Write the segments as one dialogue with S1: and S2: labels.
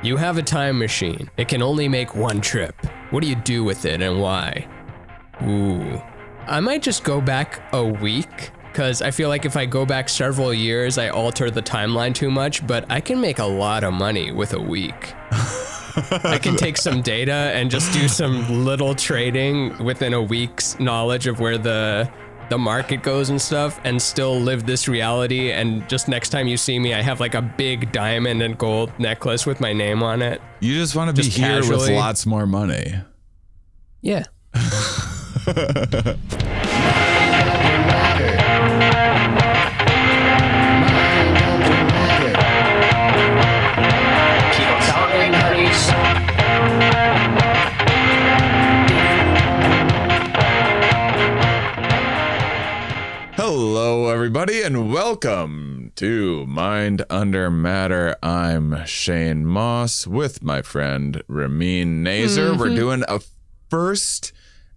S1: You have a time machine. It can only make one trip. What do you do with it and why? Ooh. I might just go back a week, because I feel like if I go back several years, I alter the timeline too much, but I can make a lot of money with a week. I can take some data and just do some little trading within a week's knowledge of where the market goes and stuff, and still live this reality. And just next time you see me, I have like a big diamond and gold necklace with my name on it.
S2: You just want to be here with lots more money.
S1: Yeah.
S2: Hello, everybody, and welcome to Mind Under Matter. I'm Shane Mauss with my friend Ramin Nazer. We're doing a first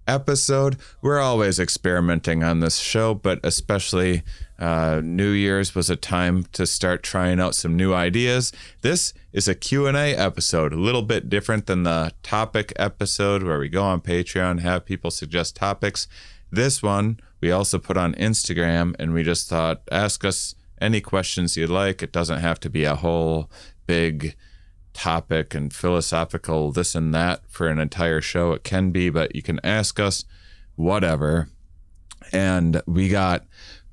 S2: episode. We're always experimenting on this show, but especially New Year's was a time to start trying out some new ideas. This is a Q&A episode, a little bit different than the topic episode where we go on Patreon, have people suggest topics. This one we also put on Instagram, and we just thought, ask us any questions you'd like. It doesn't have to be a whole big topic and philosophical this and that for an entire show. It can be, but you can ask us whatever. And we got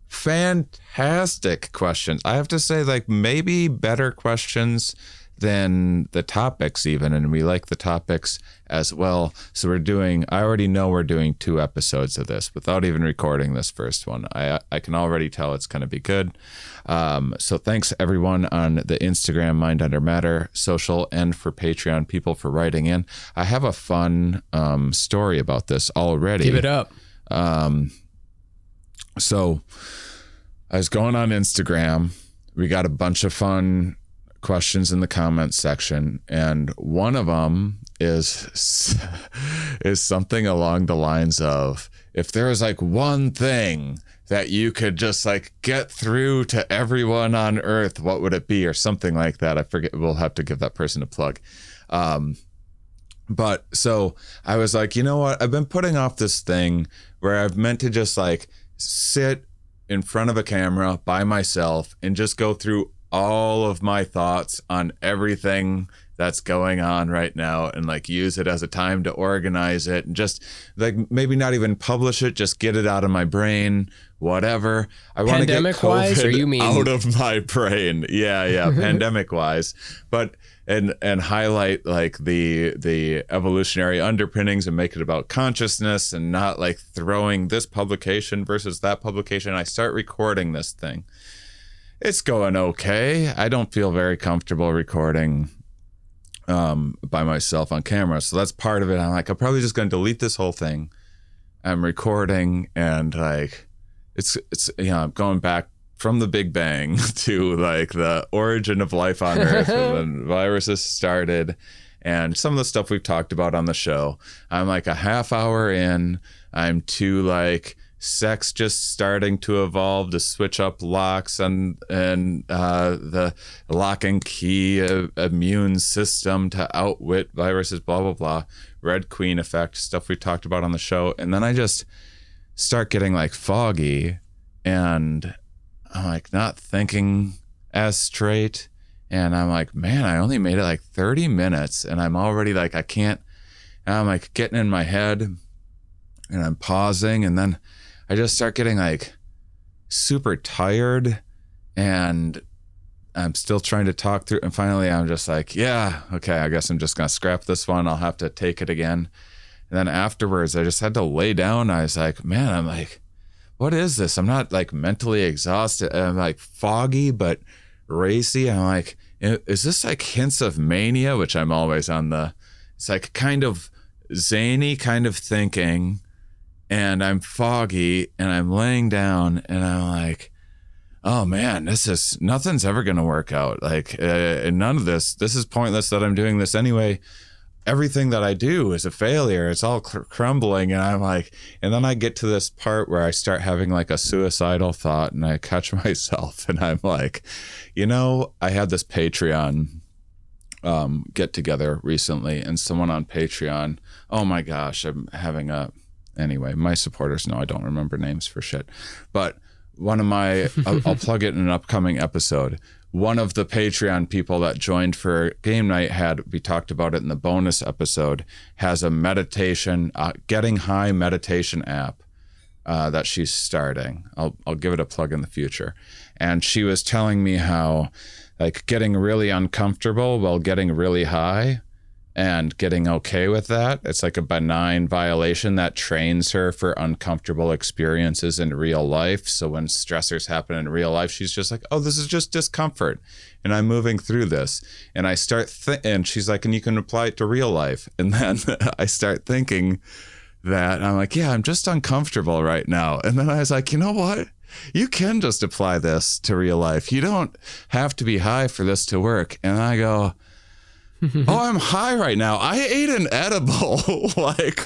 S2: fantastic questions. I have to say, like, maybe better questions than the topics even, and we like the topics as well. So I already know we're doing 2 episodes of this without even recording this first one. I can already tell it's going to be good. So thanks everyone on the Instagram Mind Under Matter social and for Patreon people for writing in. I have a fun story about this already.
S1: Give it up.
S2: So I was going on Instagram. We got a bunch of fun questions in the comments section, and one of them is something along the lines of, if there was like one thing that you could just like get through to everyone on earth, what would it be, or something like that. I forget. We'll have to give that person a plug. But so I was like, you know what, I've been putting off this thing where I've meant to just like sit in front of a camera by myself and just go through all of my thoughts on everything that's going on right now, and like use it as a time to organize it, and just like maybe not even publish it, just get it out of my brain, whatever. I want to get COVID
S1: or you mean
S2: out of my brain. Yeah, pandemic wise, but and highlight like the evolutionary underpinnings and make it about consciousness, and not like throwing this publication versus that publication. I start recording this thing. It's going okay. I don't feel very comfortable recording by myself on camera. So that's part of it. I'm like, I'm probably just going to delete this whole thing. I'm recording, and like, it's I'm going back from the Big Bang to like the origin of life on Earth when viruses started, and some of the stuff we've talked about on the show. I'm like a half hour in. I'm to like sex just starting to evolve to switch up locks and the lock and key immune system to outwit viruses, blah, blah, blah. Red Queen effect, stuff we talked about on the show. And then I just start getting like foggy, and I'm like not thinking as straight. And I'm like, man, I only made it like 30 minutes and I'm already like, I can't. And I'm like getting in my head, and I'm pausing, and then I just start getting like super tired, and I'm still trying to talk through. And finally I'm just like, yeah, okay, I guess I'm just going to scrap this one. I'll have to take it again. And then afterwards I just had to lay down. I was like, man, I'm like, what is this? I'm not like mentally exhausted. I'm like foggy, but racy. I'm like, is this like hints of mania? Which I'm always on it's like kind of zany kind of thinking. And I'm foggy, and I'm laying down, and I'm like, oh man, nothing's ever going to work out. Like, none of this is pointless that I'm doing this anyway. Everything that I do is a failure. It's all crumbling. And I'm like, and then I get to this part where I start having like a suicidal thought, and I catch myself, and I'm like, I had this Patreon get together recently, and someone on Patreon, oh my gosh, anyway, my supporters know I don't remember names for shit, but one of my, I'll plug it in an upcoming episode. One of the Patreon people that joined for game night we talked about it in the bonus episode, has a meditation, getting high meditation app that she's starting. I'll give it a plug in the future. And she was telling me how like getting really uncomfortable while getting really high and getting okay with that. It's like a benign violation that trains her for uncomfortable experiences in real life. So when stressors happen in real life, she's just like, oh, this is just discomfort and I'm moving through this. And I start, and she's like, and you can apply it to real life. And then I start thinking that, and I'm like, yeah, I'm just uncomfortable right now. And then I was like, you know what? You can just apply this to real life. You don't have to be high for this to work. And I go, oh, I'm high right now. I ate an edible like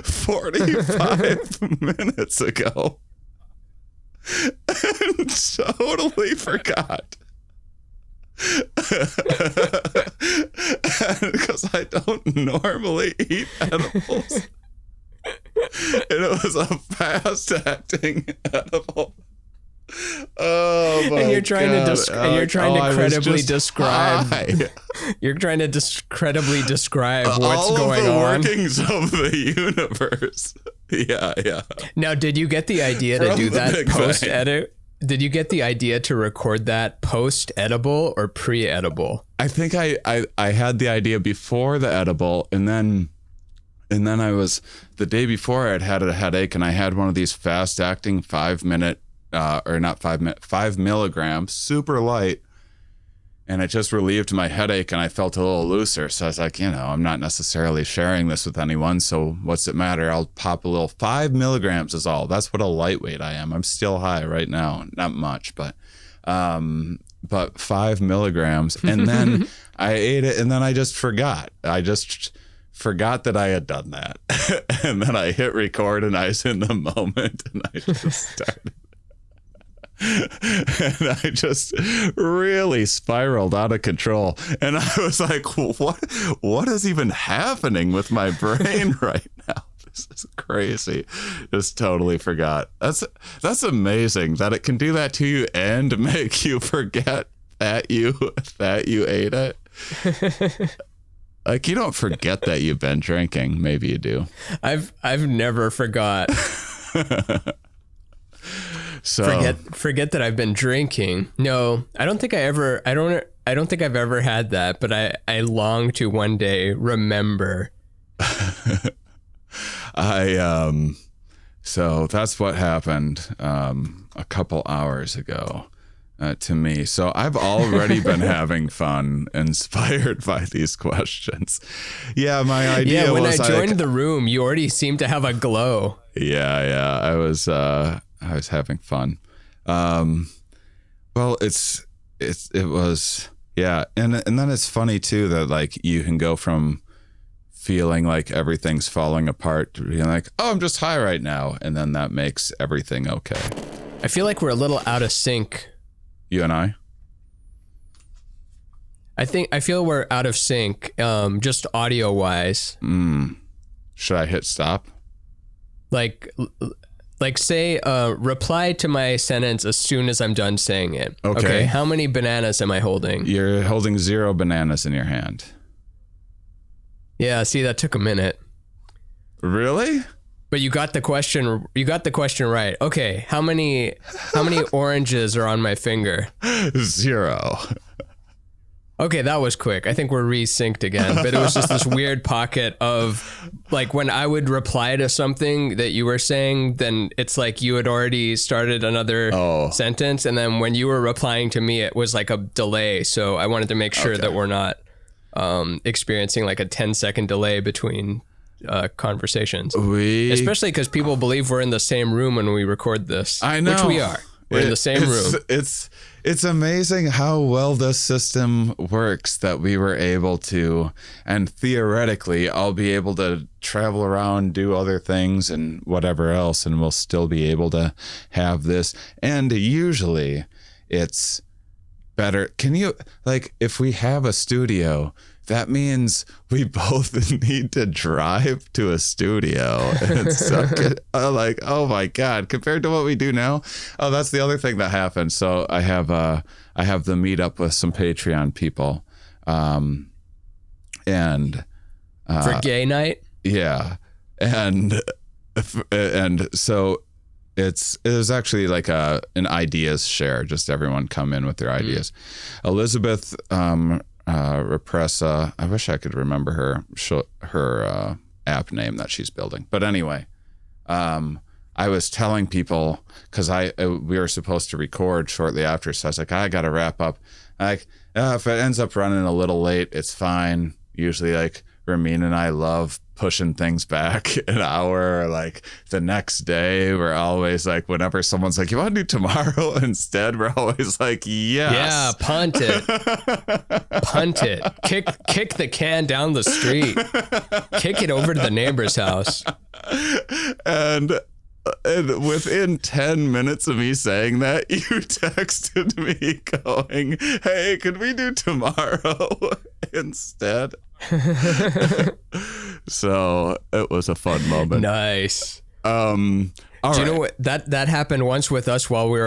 S2: 45 minutes ago and totally forgot. Because I don't normally eat edibles. And it was a fast acting edible. Oh my
S1: and you're trying
S2: God.
S1: to you're trying to credibly describe
S2: high.
S1: You're trying to credibly describe what's
S2: all
S1: going
S2: of the
S1: on.
S2: workings of the universe. Yeah.
S1: Now, did you get the idea to do that post edit? Did you get the idea to record that post edible or pre edible?
S2: I think I had the idea before the edible, and then I was, the day before I'd had a headache, and I had one of these fast acting 5 milligrams, super light. And it just relieved my headache and I felt a little looser. So I was like, I'm not necessarily sharing this with anyone. So what's it matter? I'll pop a little. 5 milligrams is all. That's what a lightweight I am. I'm still high right now. Not much, but 5 milligrams. And then I ate it and then I just forgot. I just forgot that I had done that. And then I hit record and I was in the moment and I just started. And I just really spiraled out of control. And I was like, what is even happening with my brain right now? This is crazy. Just totally forgot. That's amazing that it can do that to you and make you forget that you ate it. Like, you don't forget that you've been drinking. Maybe you do.
S1: I've never forgot.
S2: So
S1: forget that I've been drinking. No, I don't think I don't think I've ever had that, but I long to one day remember.
S2: So that's what happened a couple hours ago to me. So I've already been having fun, inspired by these questions. Yeah, my idea
S1: when
S2: was
S1: I joined the room, you already seemed to have a glow.
S2: Yeah, I was having fun. Well, it was, yeah. And then it's funny too, that like you can go from feeling like everything's falling apart to being like, oh, I'm just high right now. And then that makes everything okay.
S1: I feel like we're a little out of sync.
S2: You and I?
S1: I feel we're out of sync, just audio wise.
S2: Should I hit stop?
S1: Like say, reply to my sentence as soon as I'm done saying it. Okay. How many bananas am I holding?
S2: You're holding 0 bananas in your hand.
S1: Yeah, see, that took a minute.
S2: Really?
S1: But you got the question right. Okay, how many oranges are on my finger?
S2: 0.
S1: Okay, that was quick. I think we're resynced again, but it was just this weird pocket of like when I would reply to something that you were saying, then it's like you had already started another sentence. And then when you were replying to me, it was like a delay. So I wanted to make sure that we're not experiencing like a 10-second delay between conversations. Especially because people believe we're in the same room when we record this.
S2: I know.
S1: Which we are. We're in the same room.
S2: It's amazing how well this system works, that we were able to, and theoretically I'll be able to travel around, do other things and whatever else, and we'll still be able to have this. And usually it's better. Can you, like, if we have a studio, that means we both need to drive to a studio. And it's so good. Like, oh my God, compared to what we do now. Oh, that's the other thing that happened. So I have the meetup with some Patreon people. And
S1: for gay night.
S2: Yeah. And so it was actually like an ideas share, just everyone come in with their ideas. Elizabeth, Repressa, I wish I could remember her app name that she's building. But anyway, I was telling people, because we were supposed to record shortly after, so I was like, I got to wrap up. Like, if it ends up running a little late, it's fine. Usually, like, Ramin and I love pushing things back an hour, or like the next day. We're always like, whenever someone's like, you want to do tomorrow instead, we're always like, yes.
S1: Yeah, punt it. Punt it. Kick the can down the street. Kick it over to the neighbor's house.
S2: And within 10 minutes of me saying that, you texted me going, hey, could we do tomorrow instead? So it was a fun moment.
S1: Nice.
S2: All
S1: Do
S2: right.
S1: you know what that happened once with us while we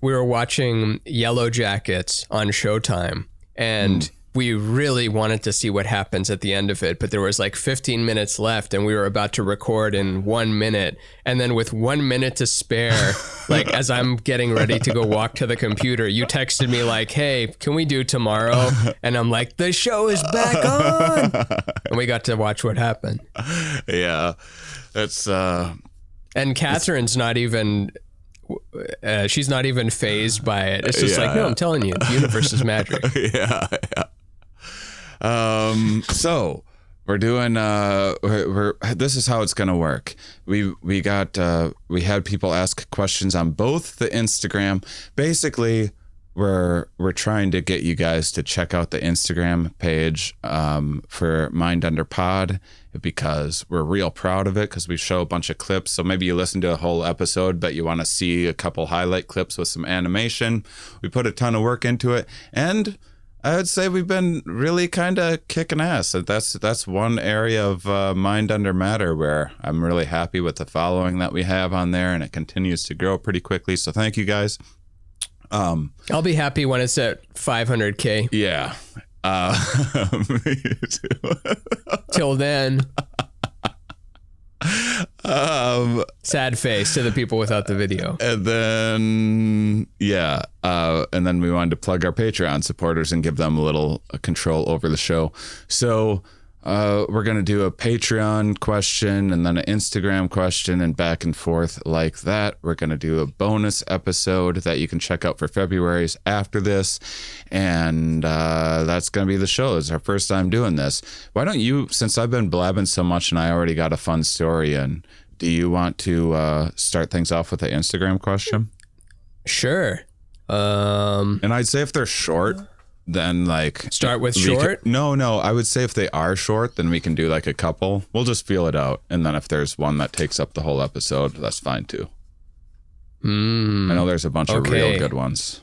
S1: were watching Yellow Jackets on Showtime, and we really wanted to see what happens at the end of it, but there was like 15 minutes left and we were about to record in 1 minute. And then with 1 minute to spare, like as I'm getting ready to go walk to the computer, you texted me like, hey, can we do tomorrow? And I'm like, the show is back on. And we got to watch what happened.
S2: Yeah. It's,
S1: and Catherine's not even, she's not even phased by it. It's just like, no, I'm telling you, the universe is magic.
S2: Yeah. So we're doing, this is how it's going to work. We had people ask questions on both the Instagram. Basically, we're trying to get you guys to check out the Instagram page, for Mind Under Pod, because we're real proud of it, because we show a bunch of clips. So maybe you listen to a whole episode, but you want to see a couple highlight clips with some animation. We put a ton of work into it, and I would say we've been really kind of kicking ass. That's one area of Mind Under Matter where I'm really happy with the following that we have on there, and it continues to grow pretty quickly. So thank you guys.
S1: I'll be happy when it's at 500K.
S2: Yeah. Me too.
S1: Till then. Sad face to the people without the video.
S2: And then, and then we wanted to plug our Patreon supporters and give them a little control over the show. So we're going to do a Patreon question and then an Instagram question and back and forth like that. We're going to do a bonus episode that you can check out for February's after this. And that's going to be the show. It's our first time doing this. Why don't you, since I've been blabbing so much and I already got a fun story in, do you want to start things off with an Instagram question?
S1: Sure.
S2: And I'd say if they're short, then like
S1: start with short.
S2: No, I would say if they are short, then we can do like a couple. We'll just feel it out, and then if there's one that takes up the whole episode, that's fine too. I know there's a bunch of real good ones.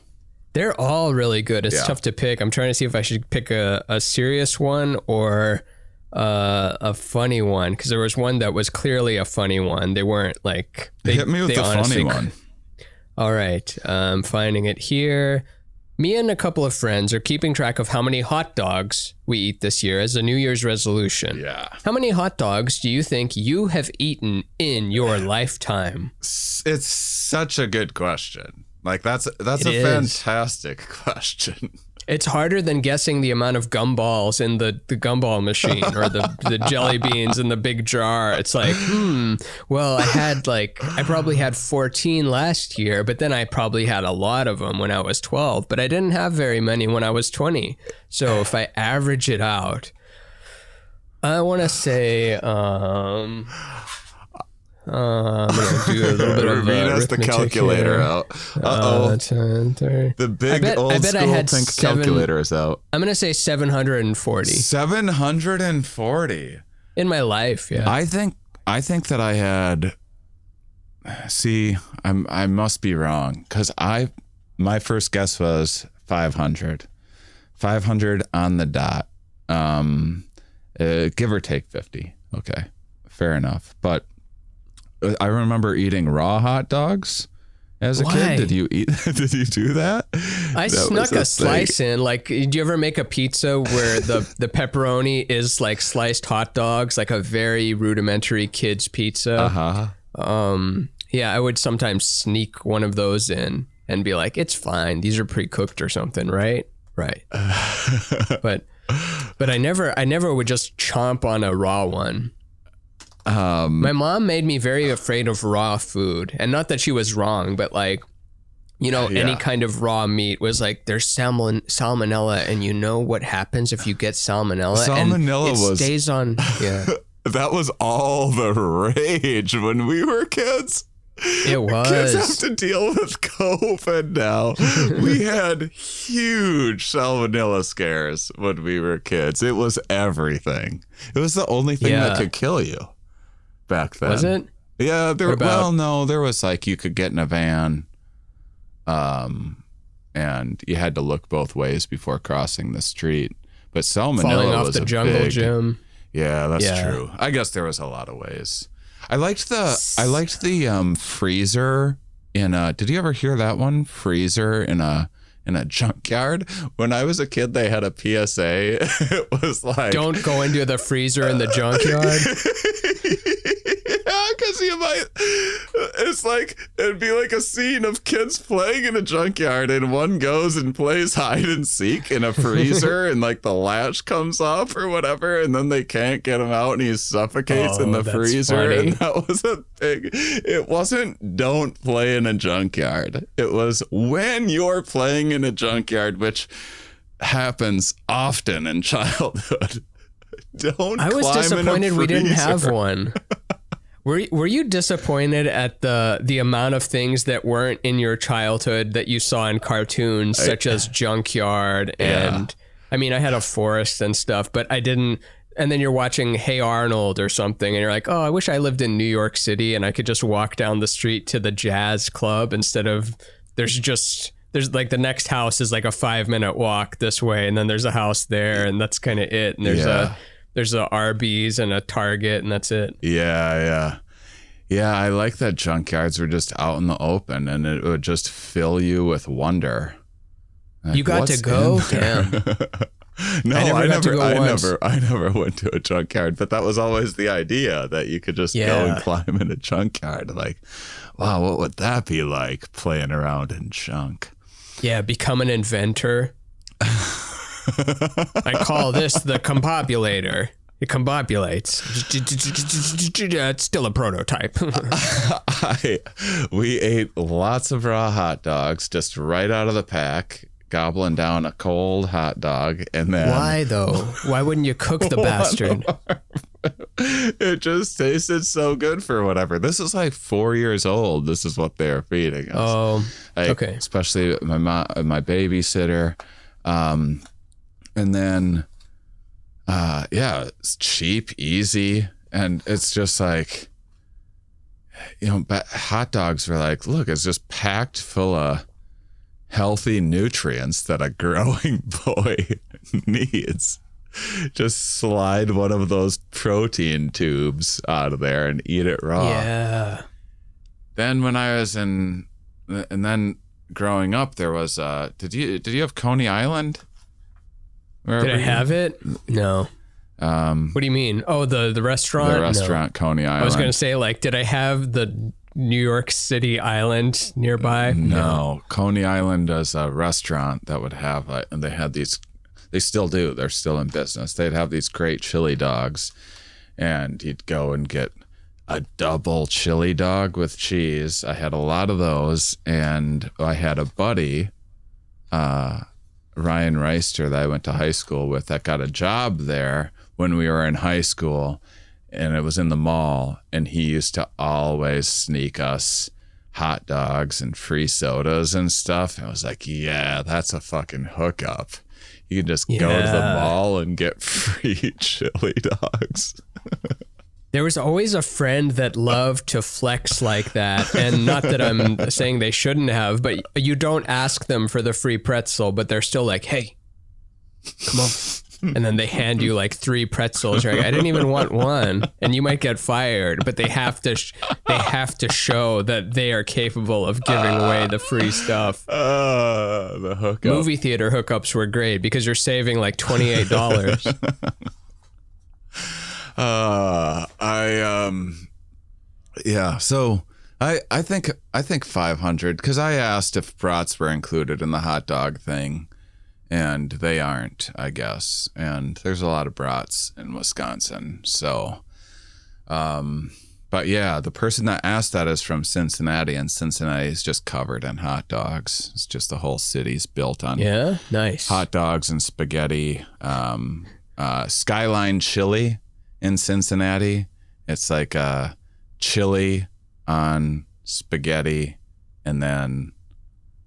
S1: They're all really good. It's tough to pick. I'm trying to see if I should pick a serious one or a funny one, because there was one that was clearly a funny one. They weren't like
S2: hit me with the funny one.
S1: All right, I'm finding it here. Me and a couple of friends are keeping track of how many hot dogs we eat this year as a New Year's resolution. Yeah. How many hot dogs do you think you have eaten in your lifetime?
S2: It's such a good question. Like that's a fantastic question. It's harder than guessing the amount of gumballs in the gumball machine or the jelly beans in the big jar. It's like, well, I probably had 14 last year, but then I probably had a lot of them when I was 12, but I didn't have very many when I was 20. So if I average it out, I want to say, I'm going to do a little bit of
S3: Ramin the calculator
S2: here.
S3: out.
S2: 10, 30.
S3: The big old school pink calculator is out.
S1: I'm going to say 740.
S2: 740
S1: in my life. Yeah.
S2: I think that I had, I must be wrong, because my first guess was 500 on the dot. Give or take 50. Okay, fair enough. But I remember eating raw hot dogs as a kid. Did you do that?
S1: I snuck a slice in. Like, did you ever make a pizza where the pepperoni is like sliced hot dogs, like a very rudimentary kid's pizza? Yeah, I would sometimes sneak one of those in and be like, it's fine, these are pre-cooked or something, right? But I never would just chomp on a raw one. My mom made me very afraid of raw food, and not that she was wrong, but like, any kind of raw meat was like, there's salmonella, and you know what happens if you get salmonella?
S2: Salmonella
S1: and it stays on. Yeah,
S2: that was all the rage when we were kids.
S1: It was.
S2: Kids have to deal with COVID now. We had huge salmonella scares when we were kids. It was everything. It was the only thing that could kill you back then.
S1: Was it?
S2: Yeah. No, there was like, you could get in a van, and you had to look both ways before crossing the street. But salmonella
S1: falling off
S2: was
S1: the jungle gym.
S2: Yeah, that's true. I guess there was a lot of ways. I liked the freezer in a. Did you ever hear that one? Freezer in a junkyard. When I was a kid, they had a PSA. It was like,
S1: don't go into the freezer in the junkyard.
S2: Yeah, because you might. It's like, it'd be like a scene of kids playing in a junkyard, and one goes and plays hide and seek in a freezer, and like the latch comes off or whatever, and then they can't get him out, and he suffocates in the freezer. Funny. And that was a big. It wasn't don't play in a junkyard. It was when you're playing in a junkyard, which happens often in childhood.
S1: I was disappointed we didn't have one. Were you disappointed at the amount of things that weren't in your childhood that you saw in cartoons, such as Junkyard and I mean, I had a forest and stuff, but I didn't. And then you're watching Hey Arnold or something, and you're like, oh, I wish I lived in New York City and I could just walk down the street to the jazz club instead of there's like the next house is like a 5-minute walk this way, and then there's a house there, and that's kind of it. And there's a Arby's and a Target, and that's it.
S2: Yeah. I like that junkyards were just out in the open, and it would just fill you with wonder. Like,
S1: you got to go? Damn.
S2: No, I never went to a junkyard, but that was always the idea, that you could just go and climb in a junkyard. Like, wow, what would that be like, playing around in junk?
S1: Yeah, become an inventor. I call this the combobulator. It combobulates. It's still a prototype.
S2: We ate lots of raw hot dogs just right out of the pack, gobbling down a cold hot dog, and then...
S1: Why, though? Why wouldn't you cook the bastard?
S2: It just tasted so good for whatever. This is like 4 years old. This is what they're feeding us.
S1: Oh, okay.
S2: Especially my babysitter. And then, it's cheap, easy. And it's just like, hot dogs were like, look, it's just packed full of healthy nutrients that a growing boy needs. Just slide one of those protein tubes out of there and eat it raw.
S1: Yeah.
S2: Then when I was and then growing up, there was, did you have Coney Island?
S1: Did I have it? No. What do you mean? Oh, the restaurant?
S2: The restaurant, no. Coney Island.
S1: I was going to say, like, did I have the New York City Island nearby?
S2: No. Coney Island does a restaurant that would have, and they had these, they still do, they're still in business. They'd have these great chili dogs, and you'd go and get a double chili dog with cheese. I had a lot of those, and I had a buddy, Ryan Reister, that I went to high school with, that got a job there when we were in high school, and it was in the mall, and he used to always sneak us hot dogs and free sodas and stuff. And I was like, yeah, that's a fucking hookup. You can just go to the mall and get free chili dogs.
S1: There was always a friend that loved to flex like that. And not that I'm saying they shouldn't have, but you don't ask them for the free pretzel, but they're still like, hey, come on. And then they hand you like 3 pretzels. You're like, I didn't even want one. And you might get fired, but they have to show that they are capable of giving away the free stuff.
S2: The hookup.
S1: Movie theater hookups were great because you're saving like $28.
S2: So I think 500, because I asked if brats were included in the hot dog thing, and they aren't, I guess. And there's a lot of brats in Wisconsin. So, but yeah, the person that asked that is from Cincinnati, and Cincinnati is just covered in hot dogs. It's just the whole city's built on hot dogs and spaghetti. Skyline Chili in Cincinnati. It's like a chili on spaghetti, and then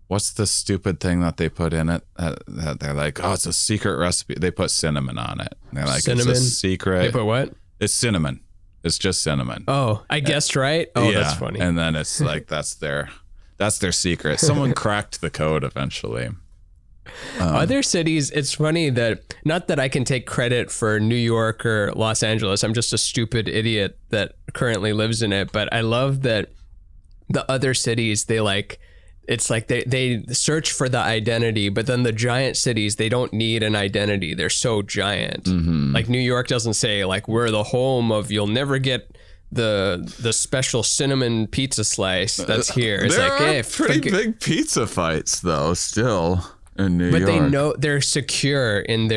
S2: what's the stupid thing that they put in it? That they're like, oh, it's a secret recipe. They put cinnamon on it. And they're like, cinnamon? It's a secret.
S1: They put what?
S2: It's cinnamon. It's just cinnamon.
S1: Oh, I guessed right. Oh, yeah. That's funny.
S2: And then it's like that's their secret. Someone cracked the code eventually.
S1: Other cities, it's funny that, not that I can take credit for New York or Los Angeles, I'm just a stupid idiot that currently lives in it, but I love that the other cities, it's like they search for the identity, but then the giant cities, they don't need an identity. They're so giant. Mm-hmm. Like New York doesn't say like, we're the home of, you'll never get the special cinnamon pizza slice that's here. It's
S2: there
S1: like,
S2: are pretty big pizza fights though, still. In New York.
S1: But they know they're secure in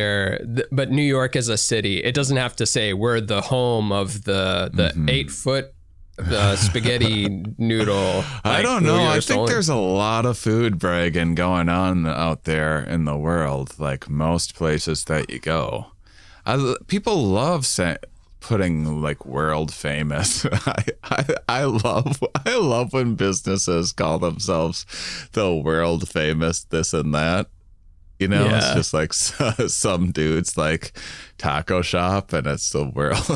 S1: but New York is a city. It doesn't have to say we're the home of the 8-foot spaghetti noodle.
S2: I don't know. I think there's a lot of food bragging going on out there in the world, like most places that you go. People love putting like world famous. I love when businesses call themselves the world famous this and that. You know, It's just like some dudes like taco shop, and it's the world.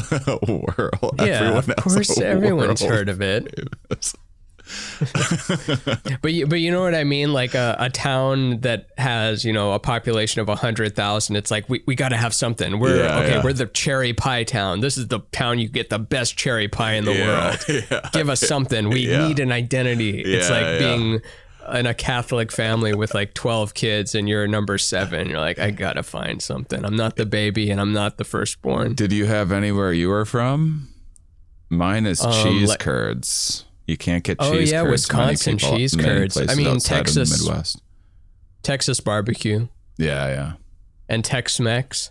S1: Yeah, of course, everyone's heard of it. but you know what I mean? Like a town that has, a population of 100,000. It's like we got to have something. We're the cherry pie town. This is the town you get the best cherry pie in the world. Yeah. Give us something. We need an identity. It's like being in a Catholic family with like 12 kids, and you're number 7. You're like, I gotta find something. I'm not the baby, and I'm not the firstborn.
S2: Did you have anywhere you were from? Mine is cheese curds. You can't get cheese curds. Oh yeah,
S1: Wisconsin cheese curds. I mean, Texas,
S2: Midwest.
S1: Texas barbecue.
S2: Yeah.
S1: And Tex-Mex.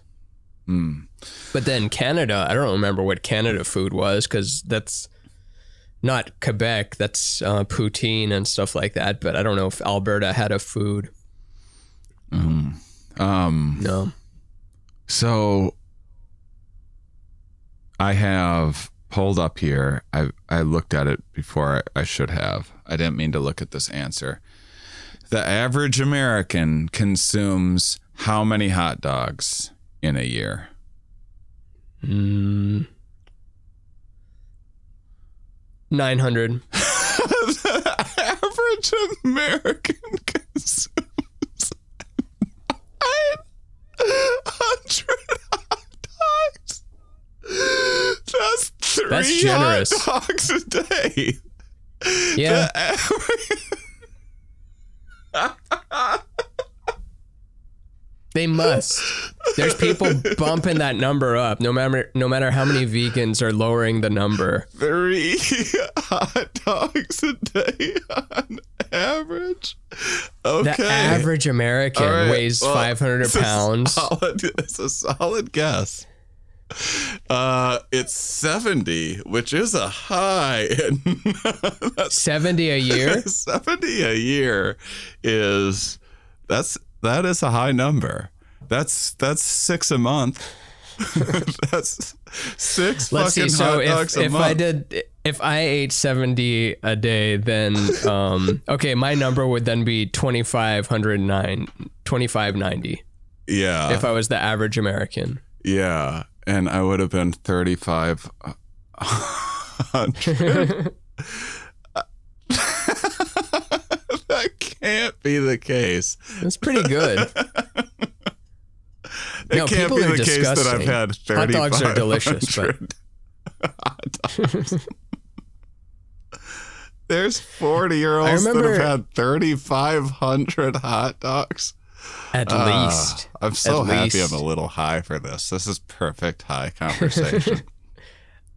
S1: But then Canada, I don't remember what Canada food was, because that's not Quebec. That's poutine and stuff like that. But I don't know if Alberta had a food. No. So I have pulled up here. I looked at it before I should have. I didn't mean to look at this answer. The average American consumes how many hot dogs in a year? 900.
S2: The average American consumes 900 hot dogs. That's 3
S1: generous.
S2: hot dogs a day.
S1: Yeah. They must. There's people bumping that number up. No matter how many vegans are lowering the number.
S2: 3 hot dogs a day on average. Okay.
S1: The average American weighs 500 pounds.
S2: It's a solid guess. It's 70, which is a high.
S1: 70 a year?
S2: 70 a year that is a high number. That's 6 a month. That's 6
S1: Let's
S2: fucking
S1: see,
S2: hot dogs a month.
S1: If I ate 70 a day, then okay, my number would then be 2590.
S2: Yeah.
S1: If I was the average American.
S2: Yeah, and I would have been 35 100. That can't be the case.
S1: That's pretty good.
S2: It can't be the case that I've had 3,500
S1: hot dogs are delicious, but
S2: hot dogs. There's 40-year-olds that have had 3,500 hot dogs.
S1: At least.
S2: I'm so happy I'm a little high for this. This is perfect high conversation.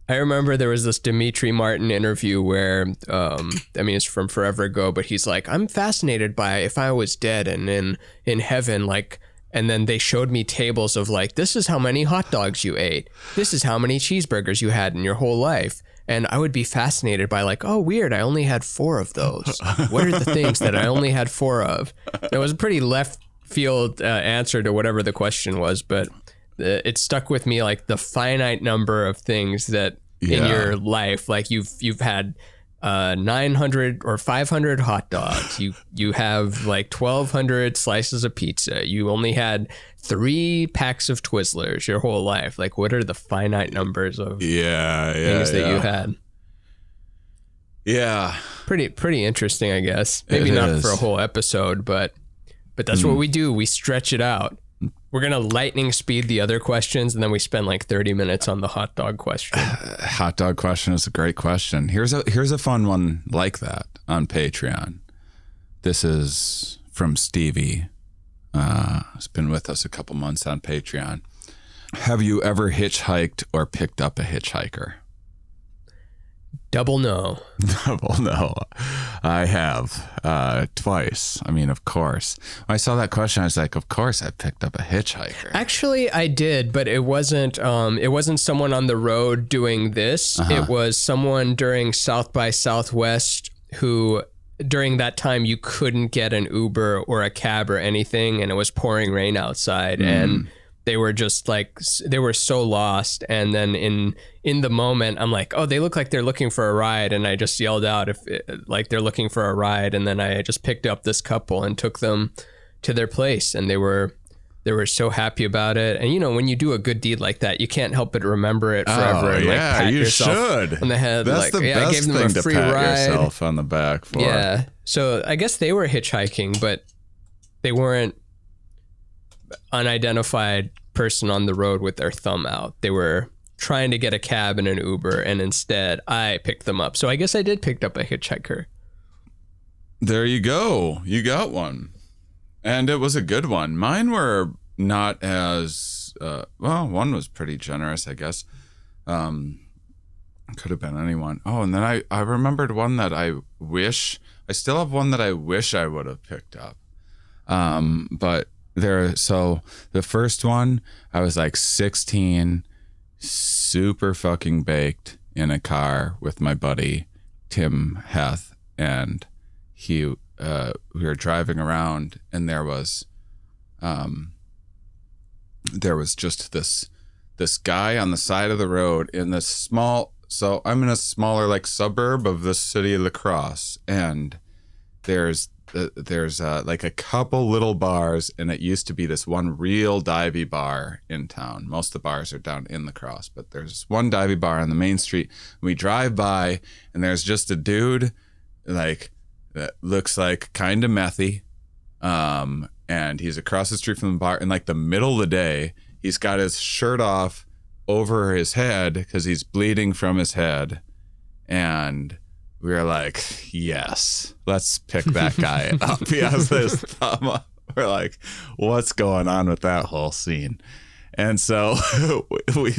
S1: I remember there was this Dimitri Martin interview where, it's from forever ago, but he's like, I'm fascinated by if I was dead and in heaven, like, and then they showed me tables of like, this is how many hot dogs you ate. This is how many cheeseburgers you had in your whole life. And I would be fascinated by like, oh, weird, I only had 4 of those. What are the things that I only had 4 of? It was a pretty left field answer to whatever the question was, but it stuck with me, like the finite number of things that in your life, like you've had 900 or 500 hot dogs. You have like 1,200 slices of pizza. You only had 3 packs of Twizzlers your whole life. Like, what are the finite numbers of things that you had?
S2: Yeah,
S1: pretty interesting, I guess. Maybe not for a whole episode, but that's what we do. We stretch it out. We're going to lightning speed the other questions, and then we spend like 30 minutes on the hot dog question.
S2: Hot dog question is a great question. Here's a fun one like that on Patreon. This is from Stevie. He's been with us a couple months on Patreon. Have you ever hitchhiked or picked up a hitchhiker?
S1: Double no.
S2: Double no. I have twice. I mean, of course. When I saw that question, I was like, of course I picked up a hitchhiker.
S1: Actually, I did, but it wasn't someone on the road doing this. It was someone during South by Southwest who, during that time, you couldn't get an Uber or a cab or anything, and it was pouring rain outside, and they were just like, they were so lost. And then in the moment, I'm like, oh, they look like they're looking for a ride. And I just yelled out like they're looking for a ride. And then I just picked up this couple and took them to their place. And they were so happy about it. And, you know, when you do a good deed like that, you can't help but remember it forever.
S2: Oh,
S1: and, like, pat
S2: you
S1: yourself
S2: should.
S1: On the head.
S2: That's
S1: like,
S2: the best
S1: I gave them
S2: thing
S1: a free
S2: to pat
S1: ride.
S2: yourself on the back for.
S1: Yeah. So I guess they were hitchhiking, but they weren't unidentified person on the road with their thumb out. They were trying to get a cab and an Uber, and instead I picked them up. So I guess I did pick up a hitchhiker.
S2: There you go. You got one. And it was a good one. Mine were not as, one was pretty generous, I guess. Could have been anyone. Oh, and then I remembered one that I still have one that I wish I would have picked up. But so the first one, I was like 16, super fucking baked in a car with my buddy, Tim Heth, and we were driving around, and there was just this guy on the side of the road in this so I'm in a smaller like suburb of the city of La Crosse, and there's like a couple little bars, and it used to be this one real divey bar in town. Most of the bars are down in La Crosse, but there's one divey bar on the main street. We drive by, and there's just a dude like that looks like kind of methy, and he's across the street from the bar in like the middle of the day. He's got his shirt off over his head because he's bleeding from his head, and we were like, yes, let's pick that guy up. He has his thumb up. We're like, what's going on with that whole scene? And so we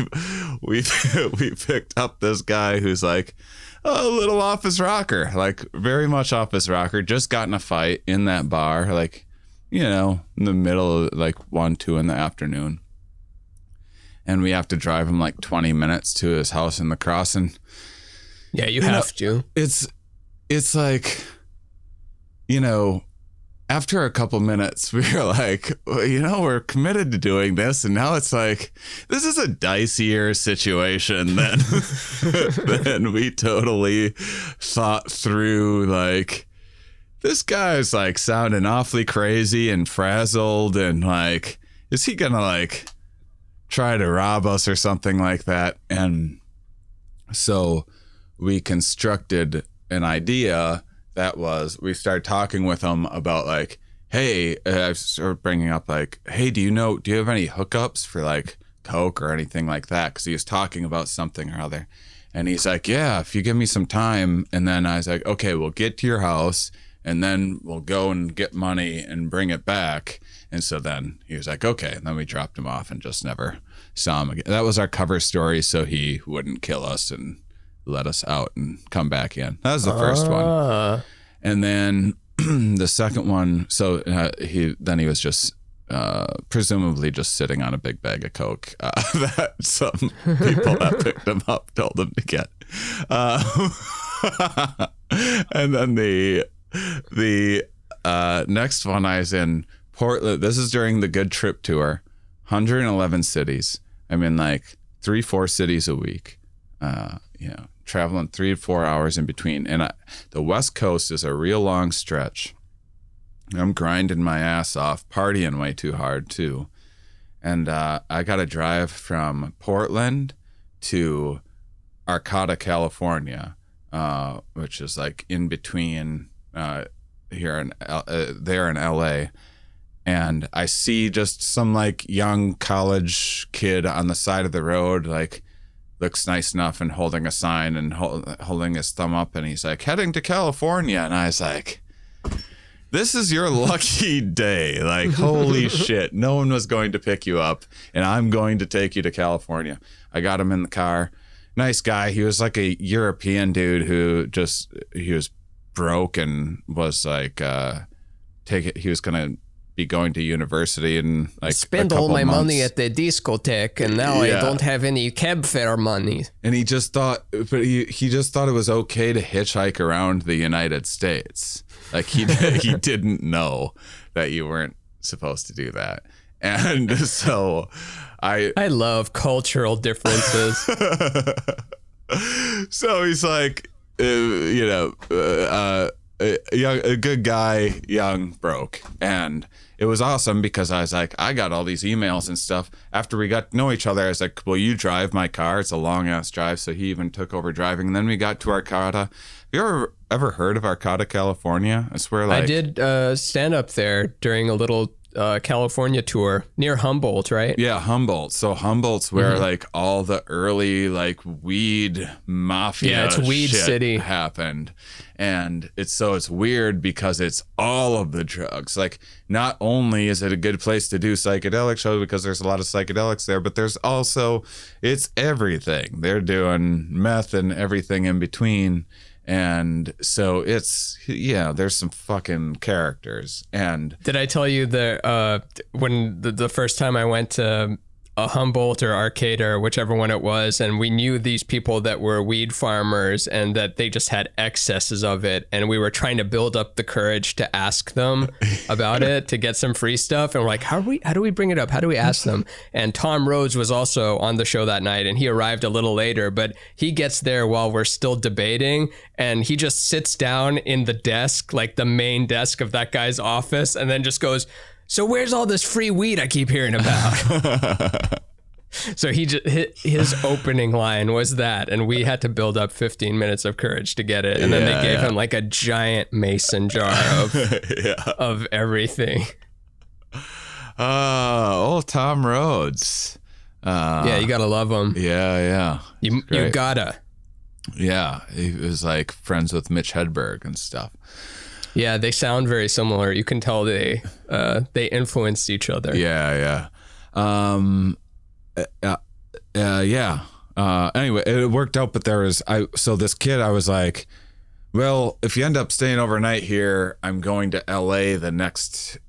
S2: picked up this guy who's like a little off his rocker, like very much off his rocker, just got in a fight in that bar, like, you know, in the middle of like 1, 2 in the afternoon. And we have to drive him like 20 minutes to his house in La Crosse. And
S1: yeah, you have to.
S2: It's like, you know, after a couple minutes, we were like, well, you know, we're committed to doing this. And now it's like, this is a dicier situation than we totally thought through. Like, this guy's like sounding awfully crazy and frazzled. And like, is he going to like try to rob us or something like that? And So we constructed an idea that was, we started talking with him about like, hey, I started bringing up like, hey, do you have any hookups for like coke or anything like that? Because he was talking about something or other. And he's like, yeah, if you give me some time. And then I was like, okay, we'll get to your house and then we'll go and get money and bring it back. And so then he was like, okay. And then we dropped him off and just never saw him again. That was our cover story, so he wouldn't kill us and let us out and come back in. That was the first one. And then the second one, so he was just presumably just sitting on a big bag of coke that some people that picked him up told him to get. And then the next one, I was in Portland. This is during the Good Trip tour. 111 cities. I'm in like 3-4 cities a week. Traveling 3 to 4 hours in between. And the West Coast is a real long stretch. I'm grinding my ass off, partying way too hard too. And I got to drive from Portland to Arcata, California, which is like in between there in LA. And I see just some like young college kid on the side of the road, like looks nice enough and holding a sign and holding his thumb up. And he's like, heading to California. And I was like, this is your lucky day. Like, holy shit. No one was going to pick you up and I'm going to take you to California. I got him in the car. Nice guy. He was like a European dude who he was broke and was like, he was going to be going to university and like
S1: spend all my money at the discotheque and now I don't have any cab fare money.
S2: And he just thought, but he just thought it was okay to hitchhike around the United States. Like he didn't know that you weren't supposed to do that. And so I
S1: love cultural differences.
S2: So he's like, a good guy, young, broke. And it was awesome because I was like, I got all these emails and stuff. After we got to know each other, I was like, will you drive my car? It's a long ass drive. So he even took over driving. And then we got to Arcata. Have you ever heard of Arcata, California? I swear, like,
S1: I did stand up there during a little California tour near Humboldt, right?
S2: Yeah, Humboldt. So Humboldt's where like all the early like weed mafia
S1: it's weed
S2: shit
S1: city
S2: happened. And it's weird because it's all of the drugs. Like, not only is it a good place to do psychedelic shows because there's a lot of psychedelics there, but there's also, it's everything. They're doing meth and everything in between. And so it's, there's some fucking characters. And
S1: did I tell you that when the first time I went to a Humboldt or Arcata or whichever one it was, and we knew these people that were weed farmers and that they just had excesses of it, and we were trying to build up the courage to ask them about it to get some free stuff, and we're like, how do we bring it up? How do we ask them? And Tom Rhodes was also on the show that night, and he arrived a little later, but he gets there while we're still debating, and he just sits down in the desk, like the main desk of that guy's office, and then just goes, so where's all this free weed I keep hearing about? So his opening line was that, and we had to build up 15 minutes of courage to get it. And then they gave him like a giant mason jar of everything.
S2: Old Tom Rhodes.
S1: You gotta love him.
S2: Yeah.
S1: You gotta.
S2: Yeah, he was like friends with Mitch Hedberg and stuff.
S1: Yeah, they sound very similar. You can tell they influenced each other.
S2: Yeah. Anyway, it worked out, but so this kid, I was like, well, if you end up staying overnight here, I'm going to LA the next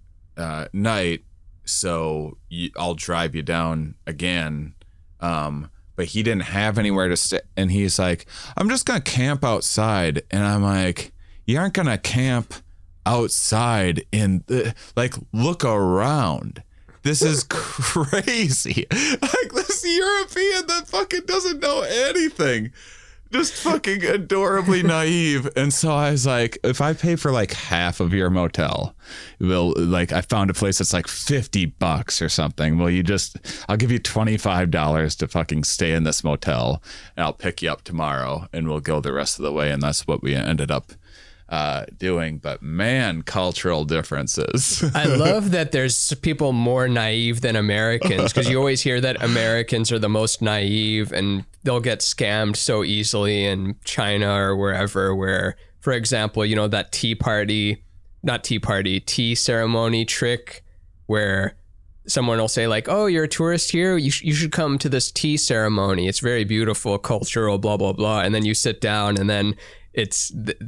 S2: night, so I'll drive you down again. But he didn't have anywhere to stay, and he's like, I'm just gonna camp outside, and I'm like, you aren't gonna camp outside look around. This is crazy. Like, this European that fucking doesn't know anything just fucking adorably naive. And so I was like, if I pay for like half of your motel, I found a place that's like $50 or something. Well, I'll give you $25 to fucking stay in this motel, and I'll pick you up tomorrow and we'll go the rest of the way. And that's what we ended up doing. But man, cultural differences.
S1: I love that there's people more naive than Americans, because you always hear that Americans are the most naive and they'll get scammed so easily in China or wherever, where, for example, that tea ceremony trick where someone will say like, oh, you're a tourist here, you should come to this tea ceremony, it's very beautiful, cultural, blah blah blah, and then you sit down and then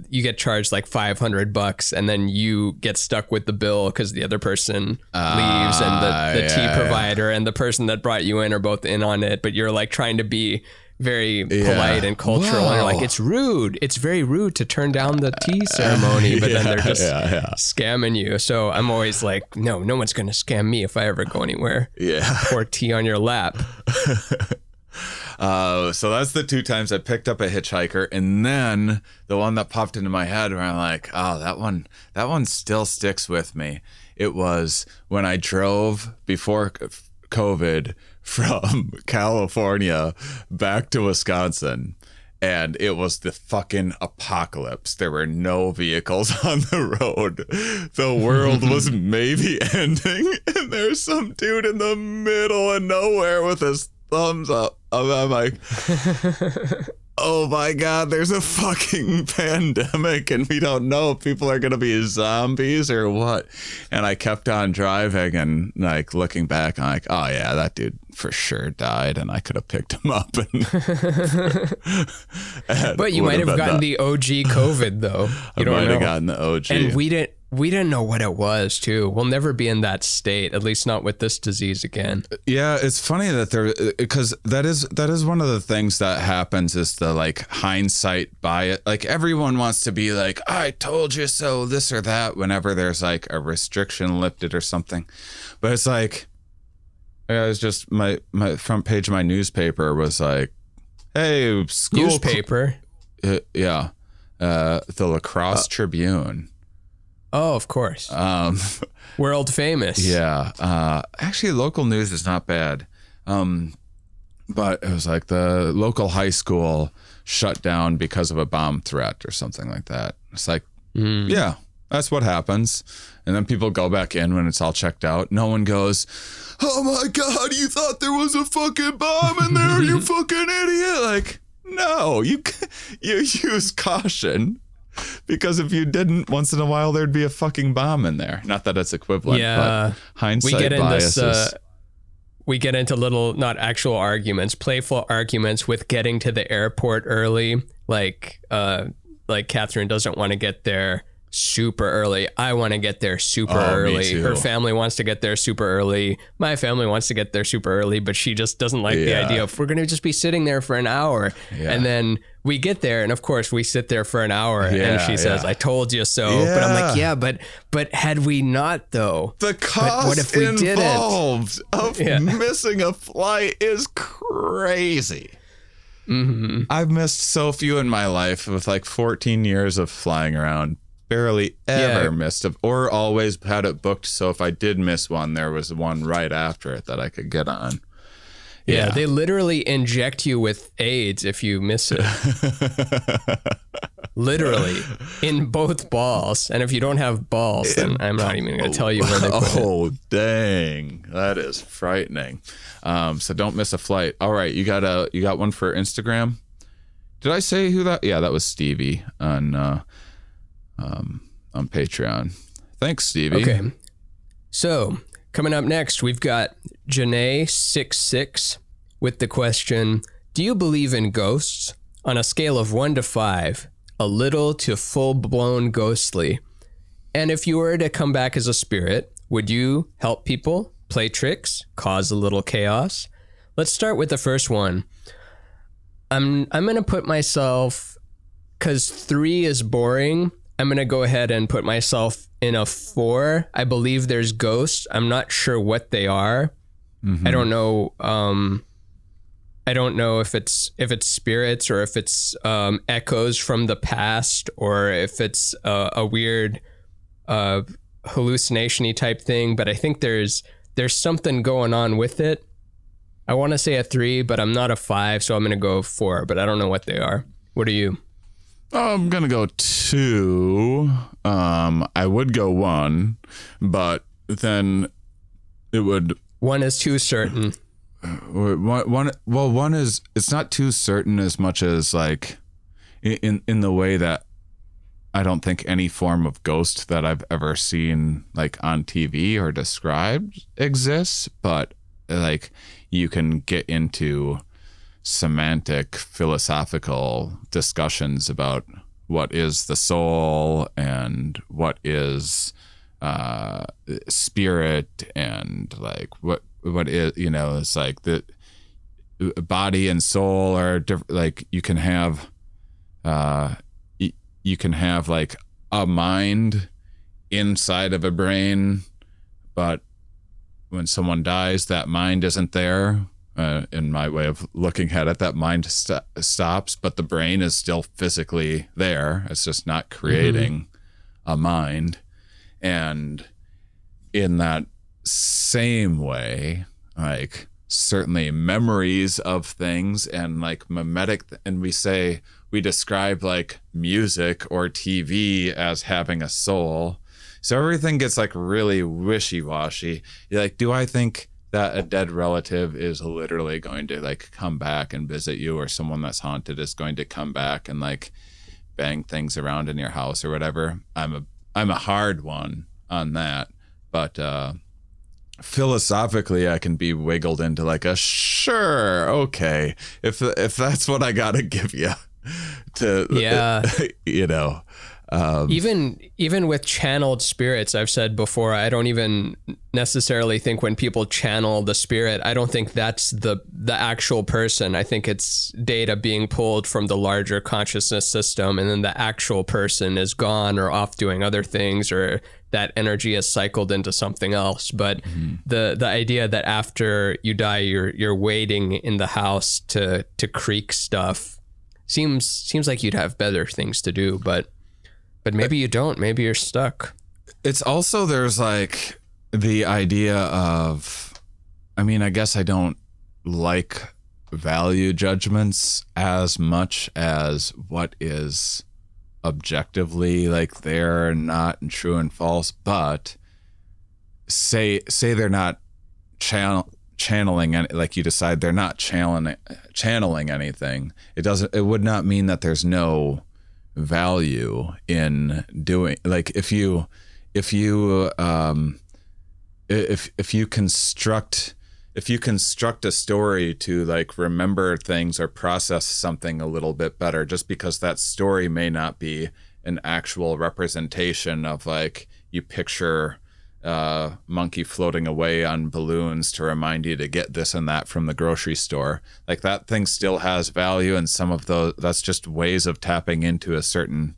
S1: you get charged like $500, and then you get stuck with the bill because the other person leaves, and the tea provider and the person that brought you in are both in on it, but you're like trying to be very polite and cultural. And you're like, it's rude. It's very rude to turn down the tea ceremony, but then they're just scamming you. So I'm always like, no one's going to scam me if I ever go anywhere. Yeah. Pour tea on your lap.
S2: So that's the 2 times I picked up a hitchhiker, and then the one that popped into my head where I'm like, oh, that one still sticks with me. It was when I drove before COVID from California back to Wisconsin, and it was the fucking apocalypse. There were no vehicles on the road. The world was maybe ending, and there's some dude in the middle of nowhere with his thumbs up. I'm like, oh my God, there's a fucking pandemic and we don't know if people are going to be zombies or what. And I kept on driving, and like looking back, I'm like, oh yeah, that dude for sure died, and I could have picked him up.
S1: But you might have gotten the OG COVID though.
S2: I might have gotten the OG.
S1: And we didn't know what it was too. We'll never be in that state, at least not with this disease again.
S2: Yeah, it's funny that because that is one of the things that happens, is the like hindsight bias. Like everyone wants to be like, I told you so, this or that, whenever there's like a restriction lifted or something. But it's like, it was just my front page of my newspaper was like, hey, school
S1: newspaper.
S2: The La Crosse Tribune.
S1: Oh, of course. World famous.
S2: Yeah. Actually, local news is not bad. But it was like the local high school shut down because of a bomb threat or something like that. It's like, yeah, that's what happens. And then people go back in when it's all checked out. No one goes, oh my God, you thought there was a fucking bomb in there, you fucking idiot. Like, no, you use caution. Because if you didn't, once in a while there'd be a fucking bomb in there. Not that it's equivalent, but hindsight biases.
S1: We get into little, not actual arguments, playful arguments with getting to the airport early. Like Catherine doesn't want to get there super early. I want to get there super early. Her family wants to get there super early. My family wants to get there super early, but she just doesn't like the idea of we're going to just be sitting there for an hour. Yeah. And then we get there, and of course we sit there for an hour, and she says, I told you so. Yeah. But I'm like, but had we not though?
S2: The cost what if we involved of missing a flight is crazy. Mm-hmm. I've missed so few in my life with like 14 years of flying around. Barely ever missed it, or always had it booked. So if I did miss one, there was one right after it that I could get on.
S1: Yeah, they literally inject you with AIDS if you miss it. Literally, in both balls. And if you don't have balls, then I'm not even going to tell you where they put it.
S2: Oh, dang. That is frightening. So don't miss a flight. All right, you got one for Instagram? Did I say who that? Yeah, that was Stevie on Patreon. Thanks, Stevie.
S1: Okay. So coming up next, we've got Janae66 with the question, do you believe in ghosts? On a scale of 1 to 5, a little to full-blown ghostly. And if you were to come back as a spirit, would you help people, play tricks, cause a little chaos? Let's start with the first one. I'm going to put myself, because 3 is boring, I'm going to go ahead and put myself in a 4. I believe there's ghosts. I'm not sure what they are. Mm-hmm. I don't know. I don't know if it's spirits or if it's echoes from the past or if it's a weird hallucination-y type thing. But I think there's something going on with it. I want to say a 3, but I'm not a 5, so I'm going to go 4, but I don't know what they are. What are you?
S2: I'm going to go 2. I would go 1, but then it would...
S1: 1 is too certain.
S2: One is, it's not too certain as much as like in the way that I don't think any form of ghost that I've ever seen like on TV or described exists, but like you can get into semantic philosophical discussions about what is the soul and what is spirit and like what is, it's like the body and soul are different. Like you can have like a mind inside of a brain, but when someone dies, that mind isn't there. In my way of looking at it, that mind stops, but the brain is still physically there. It's just not creating a mind. And in that same way, like certainly memories of things and like mimetic, and we describe like music or TV as having a soul. So everything gets like really wishy-washy. You're like, do I think that a dead relative is literally going to like come back and visit you, or someone that's haunted is going to come back and like bang things around in your house or whatever? I'm a hard one on that, but philosophically I can be wiggled into like a sure, okay, if that's what I gotta give you to,
S1: even with channeled spirits, I've said before, I don't even necessarily think when people channel the spirit, I don't think that's the actual person. I think it's data being pulled from the larger consciousness system, and then the actual person is gone or off doing other things, or that energy is cycled into something else. But the idea that after you die, you're waiting in the house to creak stuff seems like you'd have better things to do, but maybe you don't. Maybe you're stuck.
S2: It's also, there's like the idea of, I mean, I guess I don't like value judgments as much as what is objectively like there and not and true and false, but say they're not channeling any, like you decide they're not channeling anything. It would not mean that there's no value in doing, like if you construct a story to like remember things or process something a little bit better, just because that story may not be an actual representation of, like, you picture monkey floating away on balloons to remind you to get this and that from the grocery store. Like, that thing still has value, and some of those, that's just ways of tapping into a certain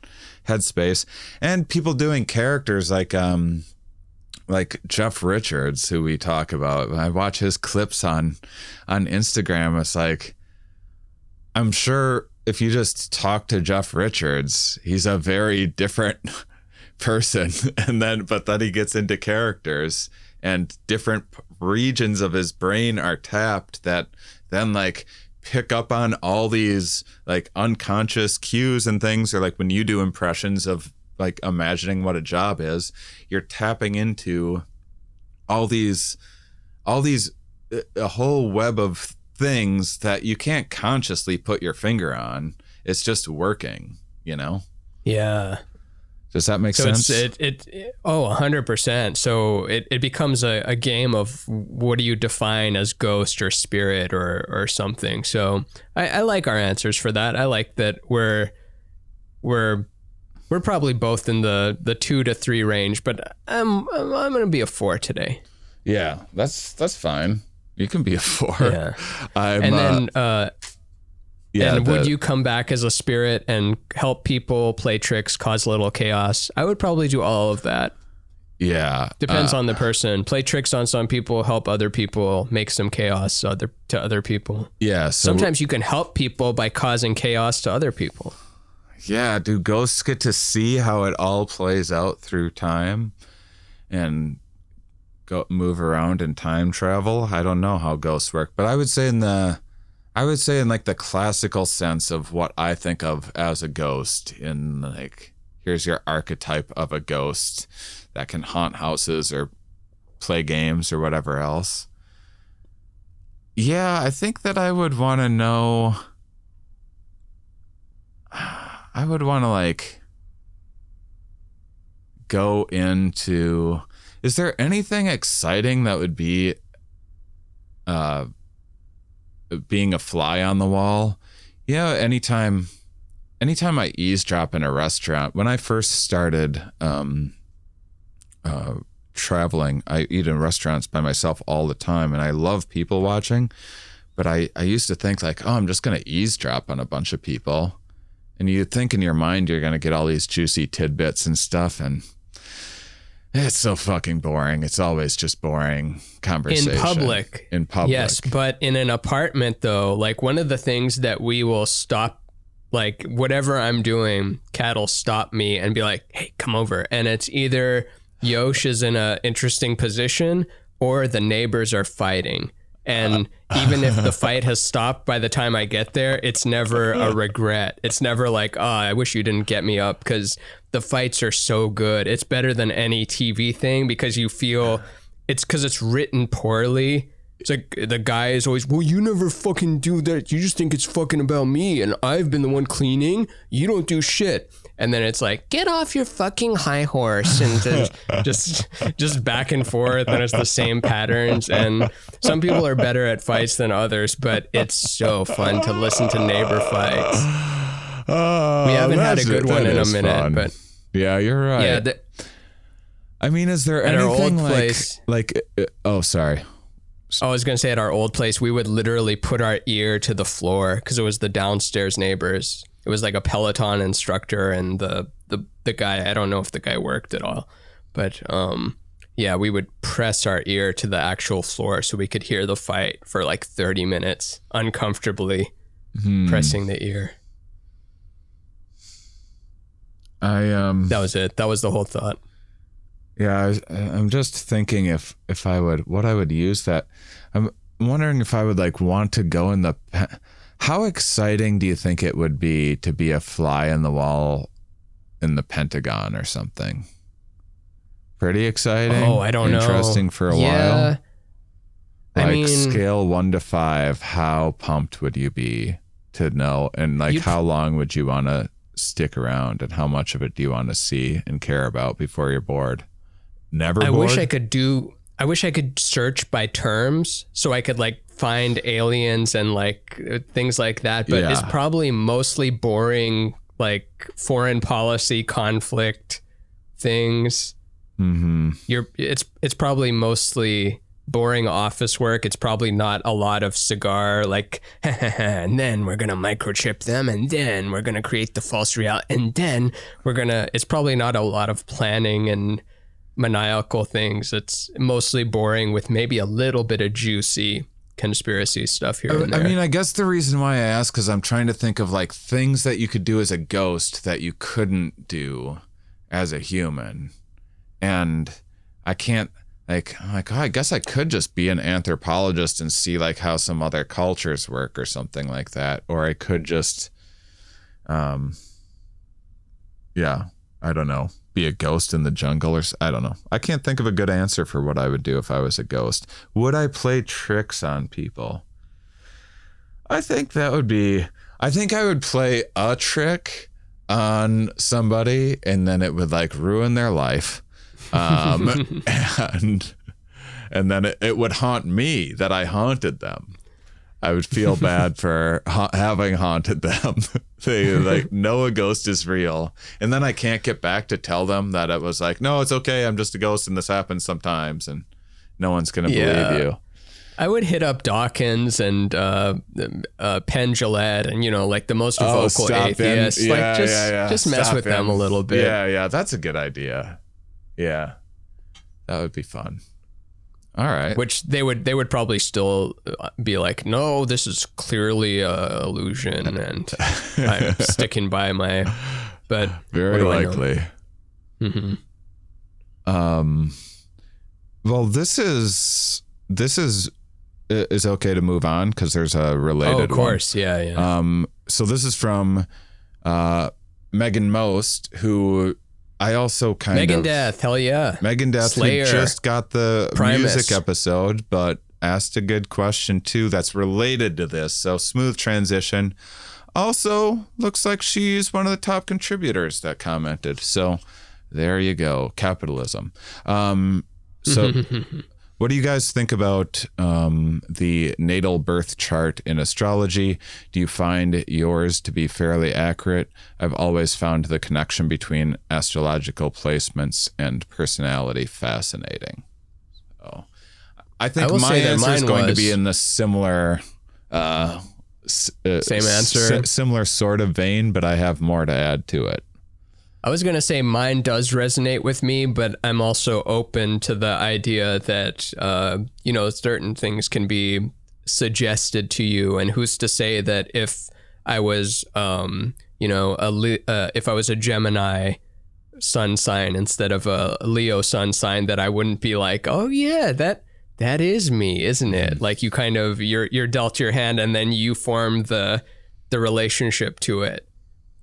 S2: headspace. And people doing characters like Jeff Richards, who we talk about. I watch his clips on Instagram. It's like, I'm sure if you just talk to Jeff Richards, he's a very different person, but then he gets into characters, and different regions of his brain are tapped that then like pick up on all these like unconscious cues and things. Or like when you do impressions of like imagining what a job is, you're tapping into all these a whole web of things that you can't consciously put your finger on. It's just working, you know?
S1: Yeah.
S2: Does that make sense?
S1: It's 100%. So it becomes a game of what do you define as ghost or spirit or something. So I like our answers for that. I like that we're probably both in the 2 to 3 range, but I'm gonna be a 4 today.
S2: Yeah, that's fine. You can be a 4.
S1: Yeah. Would you come back as a spirit and help people, play tricks, cause a little chaos? I would probably do all of that.
S2: Yeah.
S1: Depends on the person. Play tricks on some people, help other people, make some chaos to other people.
S2: Yeah. So
S1: sometimes you can help people by causing chaos to other people.
S2: Yeah. Do ghosts get to see how it all plays out through time and move around in time travel? I don't know how ghosts work, but I would say in like the classical sense of what I think of as a ghost, in like, here's your archetype of a ghost that can haunt houses or play games or whatever else. Yeah, I think that I would want to know. I would want to like go into. Is there anything exciting that would be being a fly on the wall? Yeah, anytime I eavesdrop in a restaurant, when I first started traveling, I eat in restaurants by myself all the time, and I love people watching, but I used to think like, oh, I'm just going to eavesdrop on a bunch of people. And you think in your mind you're going to get all these juicy tidbits and stuff, and it's so fucking boring. It's always just boring conversation. In public.
S1: Yes, but in an apartment though, like one of the things that we will stop, like whatever I'm doing, Kat will stop me and be like, hey, come over. And it's either Yosh is in an interesting position or the neighbors are fighting. And even if the fight has stopped by the time I get there, it's never a regret. It's never like, oh, I wish you didn't get me up, because the fights are so good. It's better than any TV thing because you feel it's because it's written poorly. It's like the guy is always, well, you never fucking do that. You just think it's fucking about me and I've been the one cleaning. You don't do shit. And then it's like, get off your fucking high horse, and just back and forth, and it's the same patterns. And some people are better at fights than others, but it's so fun to listen to neighbor fights. We haven't had a good one in a minute,
S2: fun.
S1: But
S2: yeah, you're right.
S1: Yeah,
S2: I mean, is there
S1: at
S2: anything
S1: our old
S2: like,
S1: place?
S2: Oh, sorry.
S1: I was gonna say at our old place, we would literally put our ear to the floor because it was the downstairs neighbors. It was like a Peloton instructor and the guy, I don't know if the guy worked at all, but yeah, we would press our ear to the actual floor so we could hear the fight for like 30 minutes uncomfortably pressing the ear. That was it. That was the whole thought.
S2: Yeah, I'm just thinking if I would, what I would use that. I'm wondering if I would like want to go in the. How exciting do you think it would be to be a fly on the wall in the Pentagon or something? Pretty exciting.
S1: Oh, I don't know.
S2: Interesting for a while. Like scale 1 to 5, how pumped would you be to know? And like how long would you want to stick around, and how much of it do you want to see and care about before you're bored? Never bored?
S1: I wish I could search by terms so I could like find aliens and like things like that, but it's probably mostly boring, like foreign policy conflict things.
S2: Mm-hmm.
S1: It's probably mostly boring office work. It's probably not a lot of cigar, like, and then we're going to microchip them, and then we're going to create the false reality, and then it's probably not a lot of planning and maniacal things. It's mostly boring with maybe a little bit of juicy conspiracy stuff here and there.
S2: I mean, I guess the reason why I ask is I'm trying to think of like things that you could do as a ghost that you couldn't do as a human. And I can't, like, I'm like, oh, I guess I could just be an anthropologist and see like how some other cultures work or something like that. Or I could just, I don't know, be a ghost in the jungle, or I don't know. I can't think of a good answer for what I would do if I was a ghost. Would I play tricks on people? I think I would play a trick on somebody, and then it would like ruin their life. And then it would haunt me that I haunted them. I would feel bad for having haunted them. They like know a ghost is real, and then I can't get back to tell them that it was like, no, it's okay, I'm just a ghost and this happens sometimes, and no one's gonna believe you.
S1: I would hit up Dawkins and Penn Jillette and, you know, like the most vocal atheists. Just mess with them a little bit.
S2: Yeah, that's a good idea. Yeah. That would be fun. All right.
S1: Which they would probably still be like, no, this is clearly a illusion, and I'm sticking by my. But
S2: very likely.
S1: Mm-hmm.
S2: Well, this is okay to move on because there's a related one.
S1: Oh, of course, yeah.
S2: So this is from Megan Mauss, who I also
S1: Megan Death, hell yeah.
S2: Megan Death, who just got the
S1: Primus.
S2: music episode, but asked a good question too that's related to this. So smooth transition. Also, looks like she's one of the top contributors that commented. So there you go, capitalism. So what do you guys think about the natal birth chart in astrology? Do you find yours to be fairly accurate? I've always found the connection between astrological placements and personality fascinating. So I think my answer is going to be in the similar
S1: same answer,
S2: similar sort of vein, but I have more to add to it.
S1: I was going to say mine does resonate with me, but I'm also open to the idea that, certain things can be suggested to you. And who's to say that if I was, if I was a Gemini sun sign instead of a Leo sun sign, that I wouldn't be like, oh yeah, that is me, isn't it? Like you kind of, you're dealt your hand and then you form the relationship to it.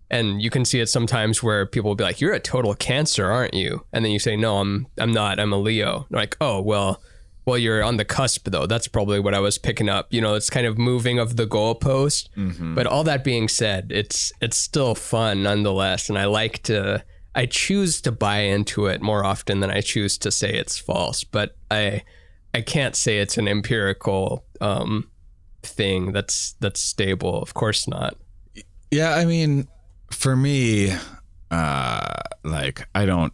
S1: And you can see it sometimes where people will be like, you're a total Cancer, aren't you? And then you say, no, I'm not. I'm a Leo. They're like, oh, well, you're on the cusp, though. That's probably what I was picking up. It's kind of moving of the goalpost. Mm-hmm. But all that being said, it's still fun nonetheless. And I choose to buy into it more often than I choose to say it's false. But I can't say it's an empirical thing that's stable. Of course not.
S2: Yeah, I mean, for me, I don't,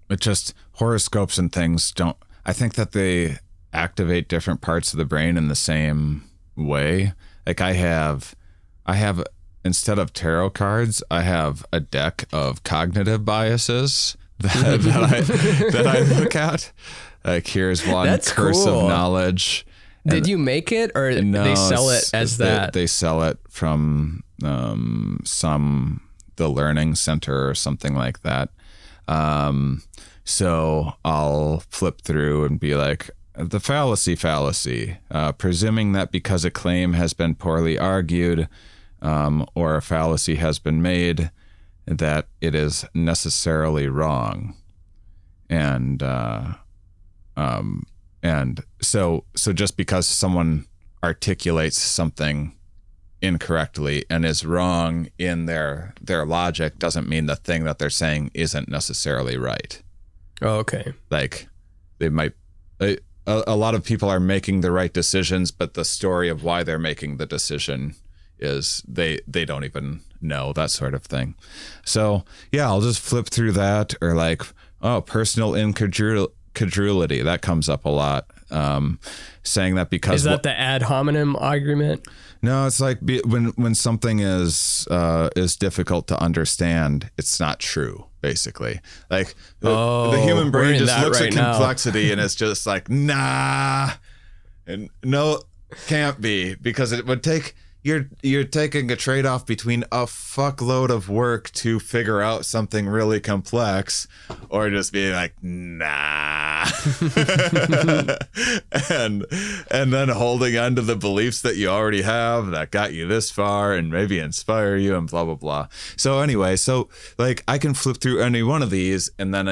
S2: it just horoscopes and things don't, I think that they activate different parts of the brain in the same way. Like I have, instead of tarot cards, I have a deck of cognitive biases that I look at. Like here's one,
S1: That's
S2: curse
S1: cool.
S2: of knowledge.
S1: Did you make it, or
S2: no,
S1: they sell it as that?
S2: They sell it from the learning center or something like that. So I'll flip through and be like, the fallacy, presuming that because a claim has been poorly argued or a fallacy has been made, that it is necessarily wrong. And so just because someone articulates something incorrectly and is wrong in their logic doesn't mean the thing that they're saying isn't necessarily right.
S1: Oh, okay.
S2: Like they might, a lot of people are making the right decisions, but the story of why they're making the decision is they don't even know, that sort of thing. So yeah, I'll just flip through that, or like, oh, personal incredulity, that comes up a lot. Saying that because
S1: is that the ad hominem argument?
S2: No, it's like when something is difficult to understand, it's not true. Basically, like the human brain just looks at complexity and it's just like, nah, and no, can't be, because it would take. You're taking a trade-off between a fuckload of work to figure out something really complex, or just being like, nah, and then holding on to the beliefs that you already have that got you this far and maybe inspire you and blah blah blah. So anyway, like I can flip through any one of these and then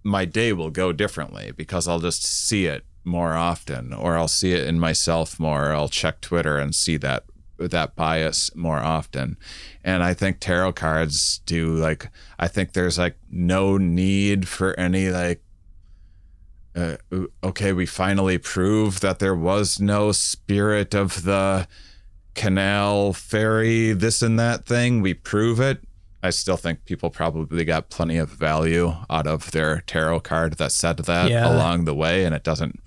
S2: my day will go differently because I'll just see it more often, or I'll see it in myself more, or I'll check Twitter and see that bias more often. And I think tarot cards do, like, I think there's like no need for any like, okay, we finally proved that there was no spirit of the canal fairy, this and that thing. We prove it. I still think people probably got plenty of value out of their tarot card that said that along the way, and it doesn't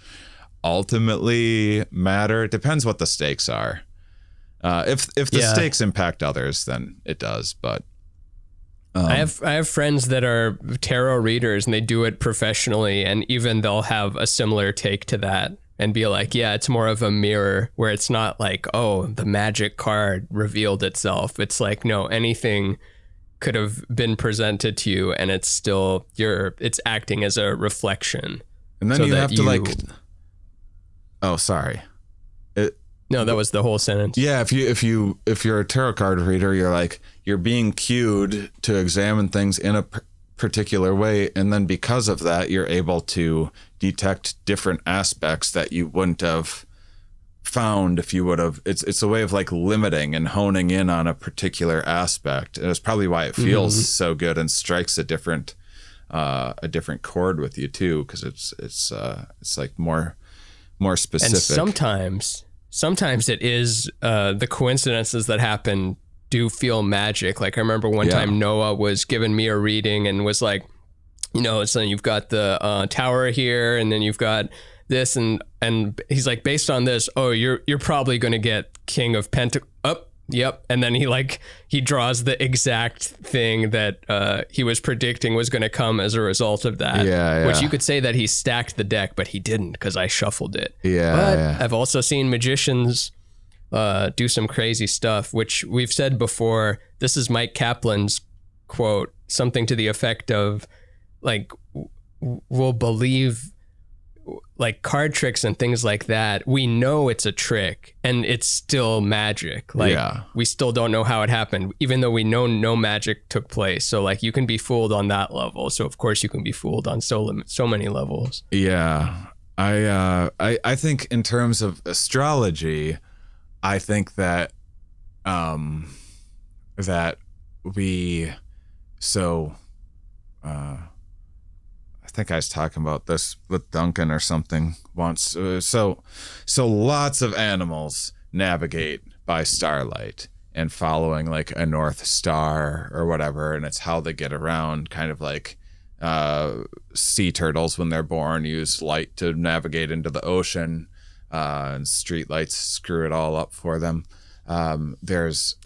S2: ultimately matter. It depends what the stakes are. If the stakes impact others, then it does. But
S1: I have friends that are tarot readers and they do it professionally, and even they'll have a similar take to that and be like, yeah, it's more of a mirror, where it's not like, oh, the magic card revealed itself. It's like, no, anything could have been presented to you and it's still it's acting as a reflection.
S2: And then you have to oh, sorry.
S1: No, that was the whole sentence.
S2: Yeah, if you're a tarot card reader, you're being cued to examine things in a particular way, and then because of that, you're able to detect different aspects that you wouldn't have found if you would have. It's a way of like limiting and honing in on a particular aspect, and it's probably why it feels so good and strikes a different chord with you too, because it's like more specific.
S1: And sometimes it is the coincidences that happen do feel magic. Like I remember one time Noah was giving me a reading and was like, so you've got the tower here, and then you've got this, and he's like, based on this, oh, you're probably going to get King of Pentagon. Yep. And then he draws the exact thing that he was predicting was going to come as a result of that.
S2: Yeah.
S1: Which you could say that he stacked the deck, but he didn't, because I shuffled it.
S2: Yeah.
S1: But I've also seen magicians do some crazy stuff, which we've said before. This is Mike Kaplan's quote, something to the effect of, like, we'll believe like card tricks and things like that. We know it's a trick and it's still magic. Like we still don't know how it happened, even though we know no magic took place. So like you can be fooled on that level. So of course you can be fooled on so many levels.
S2: Yeah. I think in terms of astrology, I think that I think I was talking about this with Duncan or something once. So lots of animals navigate by starlight and following like a North Star or whatever, and it's how they get around, kind of like sea turtles when they're born use light to navigate into the ocean, and street lights screw it all up for them. There's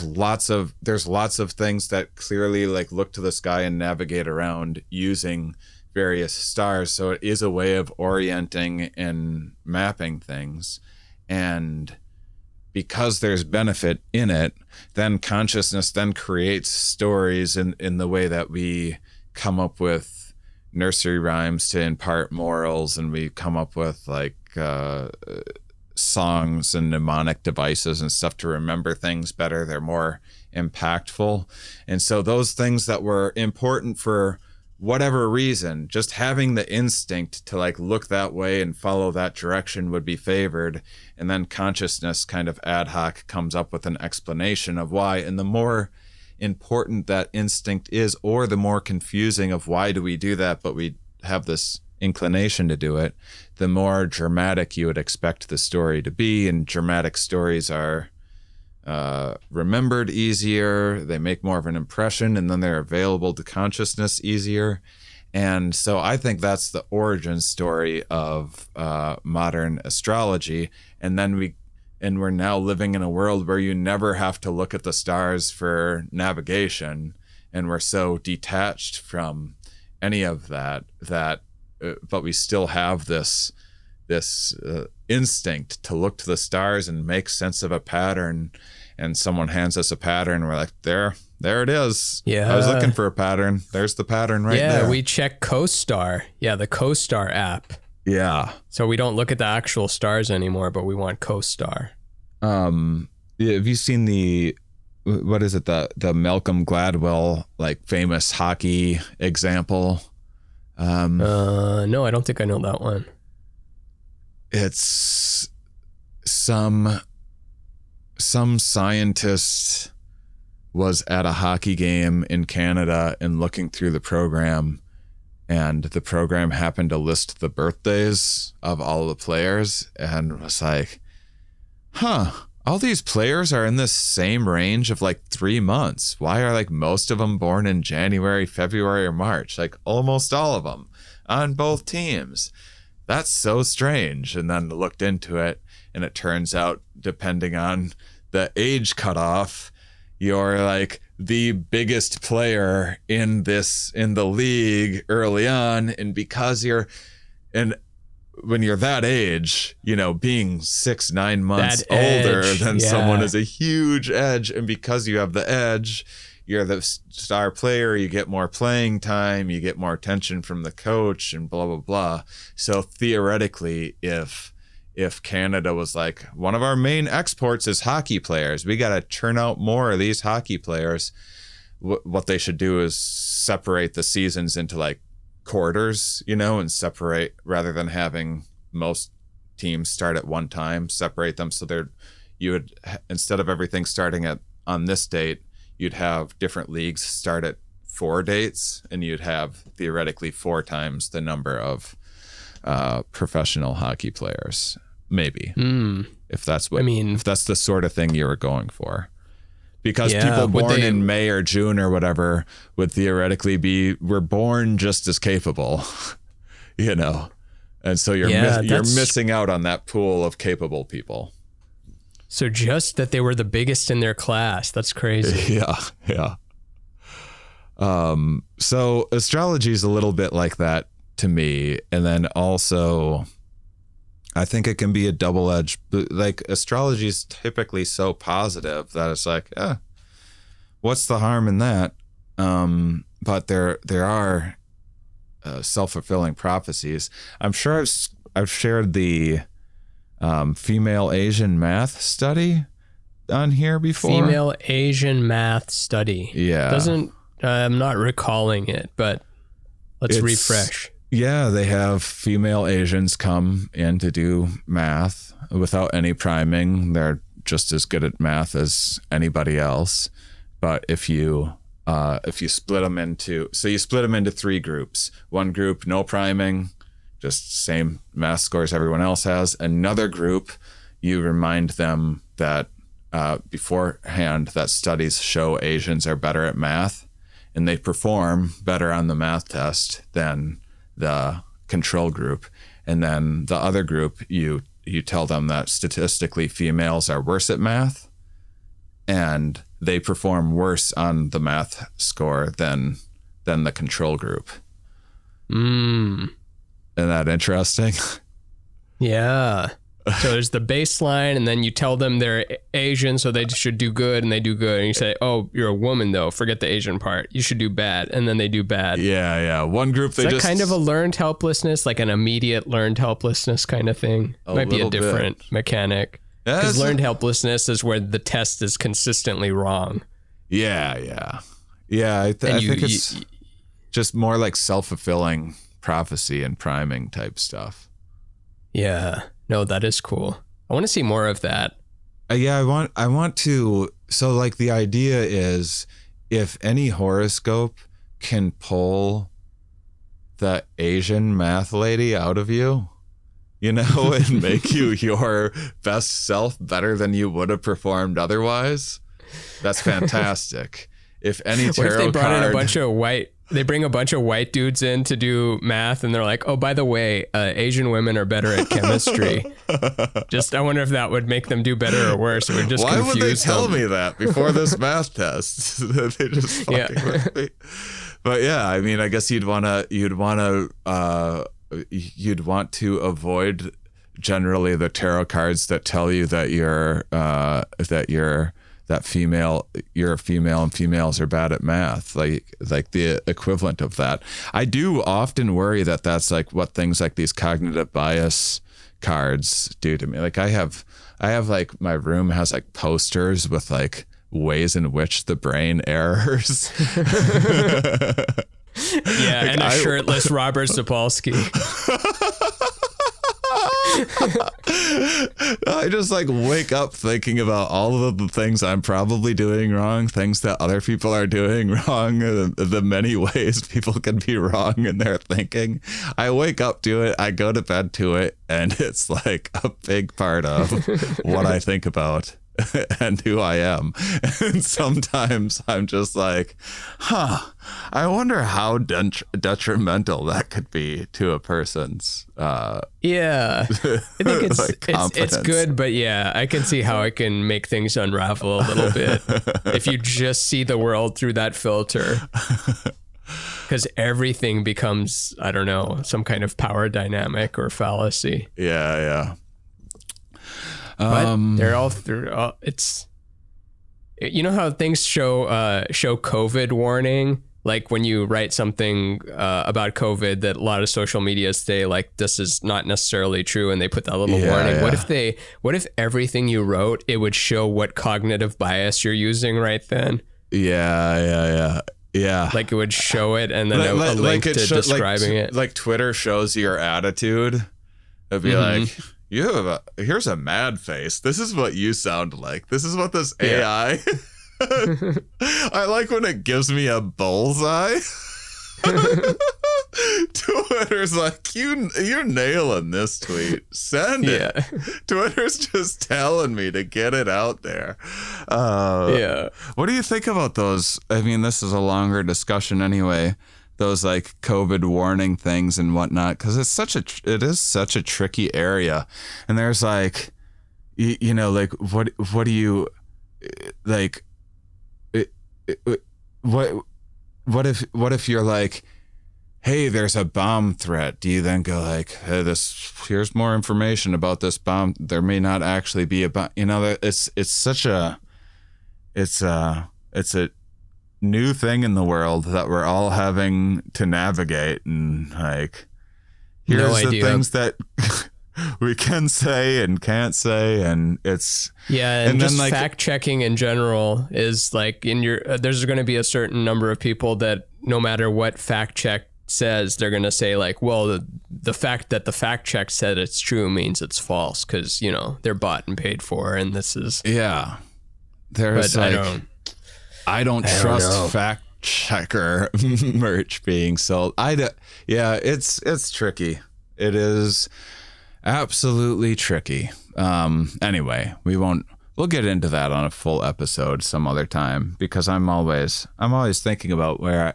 S2: lots of things that clearly like look to the sky and navigate around using various stars. So it is a way of orienting and mapping things. And because there's benefit in it, then consciousness then creates stories in the way that we come up with nursery rhymes to impart morals, and we come up with like songs and mnemonic devices and stuff to remember things better. They're more impactful. And so those things that were important for whatever reason, just having the instinct to like look that way and follow that direction would be favored. And then consciousness kind of ad hoc comes up with an explanation of why. And the more important that instinct is, or the more confusing of why do we do that, but we have this inclination to do it, the more dramatic you would expect the story to be. And dramatic stories are remembered easier, they make more of an impression, and then they're available to consciousness easier. And so I think that's the origin story of modern astrology. And then we're now living in a world where you never have to look at the stars for navigation, and we're so detached from any of that but we still have this instinct to look to the stars and make sense of a pattern. And someone hands us a pattern, we're like, there it is.
S1: Yeah,
S2: I was looking for a pattern. There's the pattern right there.
S1: Yeah, we check CoStar. Yeah, the CoStar app.
S2: Yeah.
S1: So we don't look at the actual stars anymore, but we want CoStar.
S2: Have you seen what is it, the Malcolm Gladwell like famous hockey example?
S1: No, I don't think I know that one.
S2: It's some scientist was at a hockey game in Canada and looking through the program, and the program happened to list the birthdays of all the players, and was like, all these players are in this same range of like 3 months. Why are like most of them born in January, February, or March? Like almost all of them on both teams. That's so strange. And then looked into it, and it turns out, depending on the age cutoff, you're like the biggest player in the league early on, and because when you're that age, being 6-9 months older than someone is a huge edge. And because you have the edge, you're the star player, you get more playing time, you get more attention from the coach, and blah, blah, blah. So theoretically, if Canada was like, one of our main exports is hockey players, we got to churn out more of these hockey players, what they should do is separate the seasons into like quarters, and separate, rather than having most teams start at one time, separate them so instead of everything starting on this date, you'd have different leagues start at 4 dates, and you'd have theoretically 4 times the number of professional hockey players, maybe. If that's if that's the sort of thing you were going for. Because people born in May or June or whatever would theoretically were born just as capable, and so you're missing out on that pool of capable people.
S1: So just that they were the biggest in their class, that's crazy.
S2: Yeah. So astrology is a little bit like that to me, and then also I think it can be a double-edged, like astrology is typically so positive that it's like, what's the harm in that? But there are self-fulfilling prophecies. I'm sure I've shared the female Asian math study on here before.
S1: Female Asian math study.
S2: Yeah.
S1: I'm not recalling it, but let's refresh.
S2: Yeah, they have female Asians come in to do math without any priming. They're just as good at math as anybody else. But if you split them into 3 groups. One group, no priming, just same math scores everyone else has. Another group, you remind them that beforehand that studies show Asians are better at math, and they perform better on the math test than the control group. And then the other group, you tell them that statistically females are worse at math, and they perform worse on the math score than the control group. Isn't that interesting?
S1: Yeah. So there's the baseline, and then you tell them they're Asian, so they should do good, and they do good. And you say, oh, you're a woman, though. Forget the Asian part. You should do bad. And then they do bad.
S2: Yeah. One group,
S1: Is that kind of a learned helplessness, like an immediate learned helplessess kind of thing? Might be a different mechanic. Because learned helplessness is where the test is consistently wrong.
S2: Yeah. I think it's just more like self-fulfilling prophecy and priming type stuff.
S1: Yeah. No, that is cool. I want to see more of that.
S2: Yeah, I want to. So like the idea is, if any horoscope can pull the Asian math lady out of you, and make you your best self better than you would have performed otherwise, that's fantastic. If any tarot
S1: what if they brought
S2: card,
S1: in they bring a bunch of white dudes in to do math, and they're like, oh, by the way, Asian women are better at chemistry. I wonder if that would make them do better or worse. It would just
S2: Why would they tell
S1: them.
S2: Me that before this math test? They just fucking with me. But yeah, I mean, I guess you'd want to avoid generally the tarot cards that tell you that you're a female and females are bad at math, like the equivalent of that. I do often worry that that's like what things like these cognitive bias cards do to me. Like I have like, my room has like posters with like ways in which the brain errors.
S1: Yeah, like, and a shirtless Robert Sapolsky.
S2: I just like wake up thinking about all of the things I'm probably doing wrong, things that other people are doing wrong, the many ways people can be wrong in their thinking. I wake up to it, I go to bed to it, and it's like a big part of what I think about and who I am. And sometimes I'm just like, I wonder how detrimental that could be to a person's
S1: I think it's
S2: like
S1: it's good, but yeah, I can see how it can make things unravel a little bit if you just see the world through that filter. Because everything becomes, I don't know, some kind of power dynamic or fallacy.
S2: Yeah.
S1: But they're all through. It's, you know how things show COVID warning, like when you write something about COVID that a lot of social media say like this is not necessarily true, and they put that little warning. Yeah. What if everything you wrote, it would show what cognitive bias you're using right then?
S2: Yeah.
S1: Like it would show it, and then a link to describing it.
S2: Like Twitter shows your attitude. It'd be like, here's a mad face. This is what you sound like. This is what this AI. I like when it gives me a bullseye. Twitter's like, you're nailing this tweet. Send it. Twitter's just telling me to get it out there. What do you think about those? I mean, this is a longer discussion anyway. Those like COVID warning things and whatnot, because it is such a tricky area. And there's like, you know, like what do you like? What if you're like, hey, there's a bomb threat? Do you then go like, hey, here's more information about this bomb. There may not actually be a bomb. You know, it's a new thing in the world that we're all having to navigate, and like, here's the things that we can say and can't say, and it's
S1: and just like, fact checking in general is like there's going to be a certain number of people that no matter what fact check says, they're going to say like, well, the fact that the fact check said it's true means it's false, because you know they're bought and paid for, and this is
S2: there's like, I don't trust fact checker merch being sold. It's tricky. It is absolutely tricky. Anyway, we'll get into that on a full episode some other time, because I'm always thinking about I'm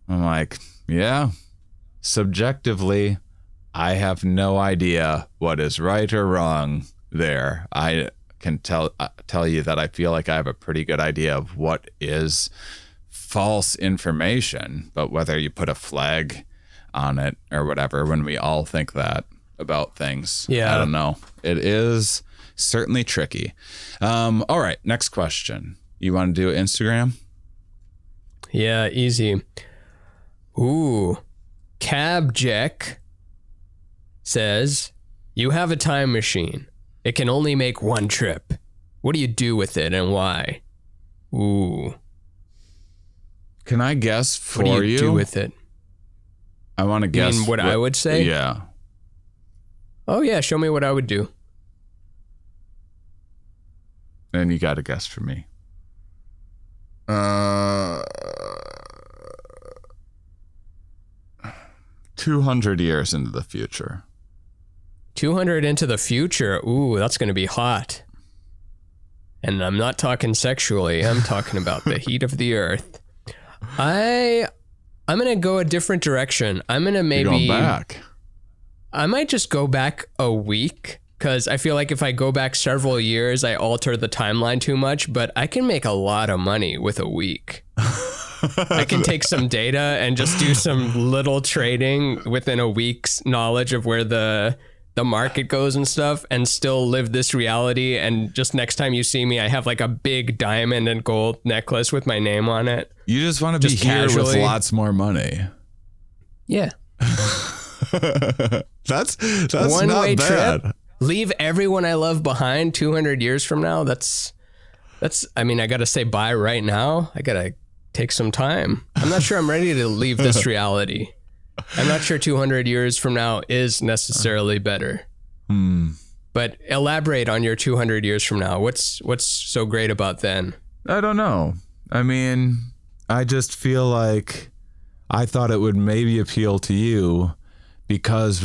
S2: like, subjectively, I have no idea what is right or wrong there. I can tell you that I feel like I have a pretty good idea of what is false information, but whether you put a flag on it or whatever, when we all think that about things, I don't know. It is certainly tricky. All right, next question. You want to do Instagram?
S1: Yeah, easy. Ooh, Cabjek says, you have a time machine. It can only make one trip. What do you do with it and why? Ooh.
S2: Can I guess for you?
S1: What do you do with it?
S2: I want to guess.
S1: You mean what I would say?
S2: Yeah.
S1: Oh, yeah. Show me what I would do.
S2: And you got to guess for me. 200 years into the future.
S1: 200 into the future. Ooh, that's going to be hot. And I'm not talking sexually. I'm talking about the heat of the earth. I'm going to go a different direction. I'm going to maybe...
S2: You're going back.
S1: I might just go back a week, because I feel like if I go back several years, I alter the timeline too much, but I can make a lot of money with a week. I can take some data and just do some little trading within a week's knowledge of where the market goes and stuff, and still live this reality. And just next time you see me, I have like a big diamond and gold necklace with my name on it.
S2: You just want to be here with lots more money.
S1: Yeah.
S2: that's
S1: one-way
S2: not bad.
S1: Trip. Leave everyone I love behind 200 years from now. That's. I mean, I got to say bye right now. I got to take some time. I'm not sure I'm ready to leave this reality. I'm not sure 200 years from now is necessarily better. But elaborate on your 200 years from now. What's so great about then?
S2: I don't know. I mean, I just feel like I thought it would maybe appeal to you because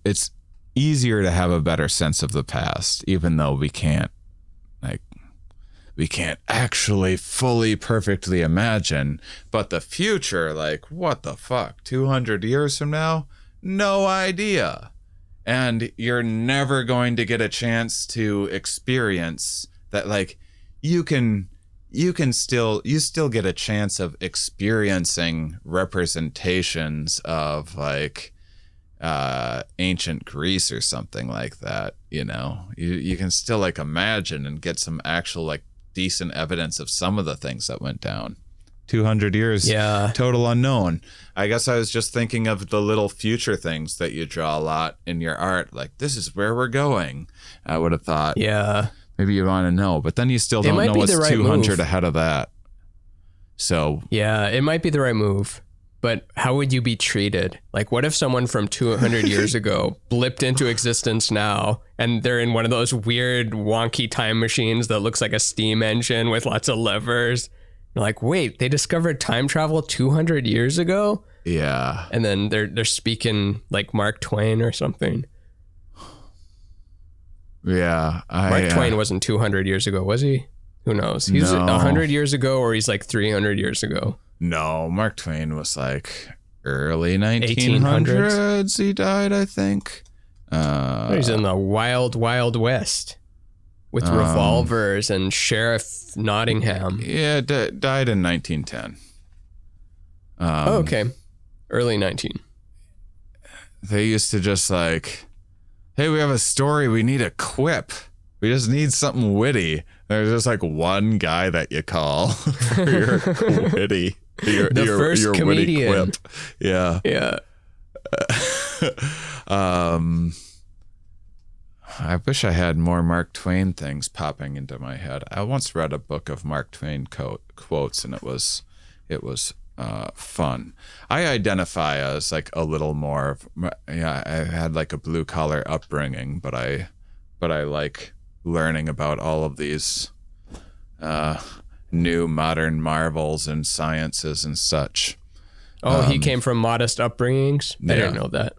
S2: it's easier to have a better sense of the past, even though we can't actually fully perfectly imagine. But the future, like, what the fuck? 200 years from now? No idea. And you're never going to get a chance to experience that. Like, you still get a chance of experiencing representations of, like, ancient Greece or something like that. You know, you can still, like, imagine and get some actual, like, decent evidence of some of the things that went down. 200 years, total unknown. I guess I was just thinking of the little future things that you draw a lot in your art. Like, this is where we're going. I would have thought, maybe you want to know, but then you still don't know what's 200 ahead of that. So
S1: yeah, it might be the right move, but how would you be treated? Like, what if someone from 200 years ago blipped into existence now, and they're in one of those weird wonky time machines that looks like a steam engine with lots of levers? You're like, wait, they discovered time travel 200 years ago?
S2: Yeah.
S1: And then they're speaking like Mark Twain or something.
S2: Yeah.
S1: Mark Twain wasn't 200 years ago, was he? Who knows? He's 100 years ago, or he's like 300 years ago.
S2: No, Mark Twain was like early 1800s. He died, I think.
S1: He's in the wild, wild west with revolvers and Sheriff Nottingham.
S2: Yeah, died in 1910.
S1: Okay. Early 19.
S2: They used to just like, hey, we have a story. We need a quip. We just need something witty. There's just like one guy that you call for your witty. Your
S1: first comedian.
S2: Witty quip. Yeah.
S1: Yeah.
S2: I wish I had more Mark Twain things popping into my head. I once read a book of Mark Twain quotes, and it was fun. I identify as like a little more I had like a blue collar upbringing, but I like learning about all of these new modern marvels and sciences and such.
S1: Oh, he came from modest upbringings? I didn't know that.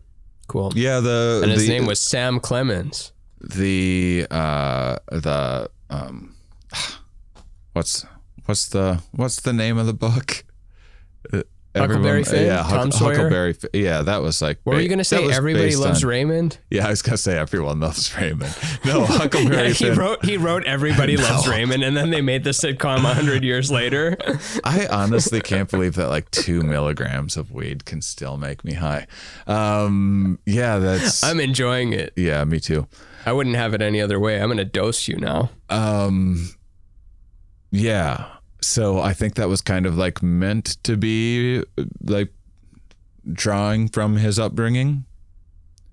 S1: Cool.
S2: Yeah,
S1: and his name was Sam Clemens.
S2: What's the name of the book?
S1: Huckleberry Finn?
S2: Yeah,
S1: Tom Sawyer?
S2: Huckleberry Finn. Yeah, that was like...
S1: What were you going to say? Everybody Loves Raymond?
S2: Yeah, I was going to say Everyone Loves Raymond. No, Huckleberry Finn.
S1: He wrote Everybody Loves Raymond, and then they made the sitcom 100 years later.
S2: I honestly can't believe that like 2 milligrams of weed can still make me high. Yeah, that's...
S1: I'm enjoying it.
S2: Yeah, me too.
S1: I wouldn't have it any other way. I'm going to dose you now.
S2: Yeah. So I think that was kind of like meant to be like drawing from his upbringing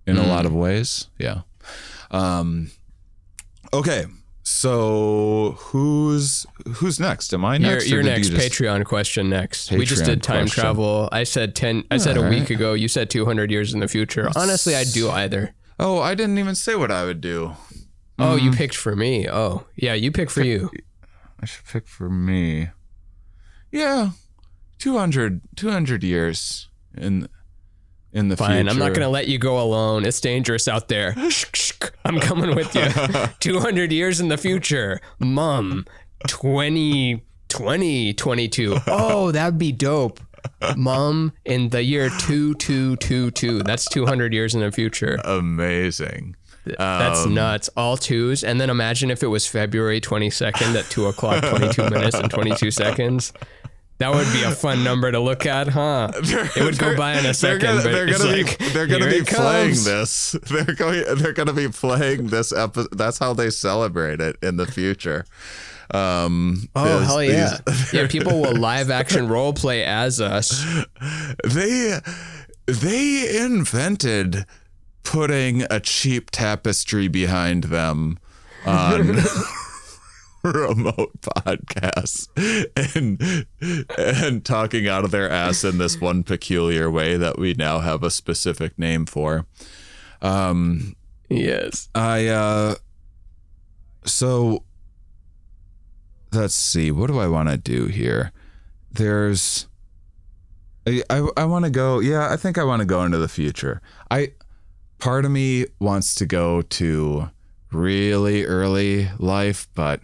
S2: in a lot of ways. Yeah. Okay. So who's next? Am I next?
S1: Your next Patreon question next. We just did time travel. I said a week ago. You said 200 years in the future. Honestly, I'd do either.
S2: Oh, I didn't even say what I would do.
S1: Oh, you picked for me. Oh, yeah, you pick for you.
S2: I should pick for me. Yeah, 200 years in the future.
S1: Fine, I'm not going to let you go alone. It's dangerous out there. I'm coming with you. 200 years in the future. Mom, 2022. Oh, that'd be dope. Mom, in the year 2222. That's 200 years in the future.
S2: Amazing.
S1: That's nuts. All twos. And then imagine if it was February 22nd at 2 o'clock, 22 minutes and 22 seconds. That would be a fun number to look at, huh? It would go by in a second.
S2: They're gonna be playing this. They're gonna be playing this episode. That's how they celebrate it in the future.
S1: Hell yeah. Yeah, people will live action role play as us.
S2: They invented putting a cheap tapestry behind them on remote podcasts and talking out of their ass in this one peculiar way that we now have a specific name for.
S1: Yes.
S2: So let's see. What do I want to do here? I want to go. Yeah, I think I want to go into the future. part of me wants to go to really early life, but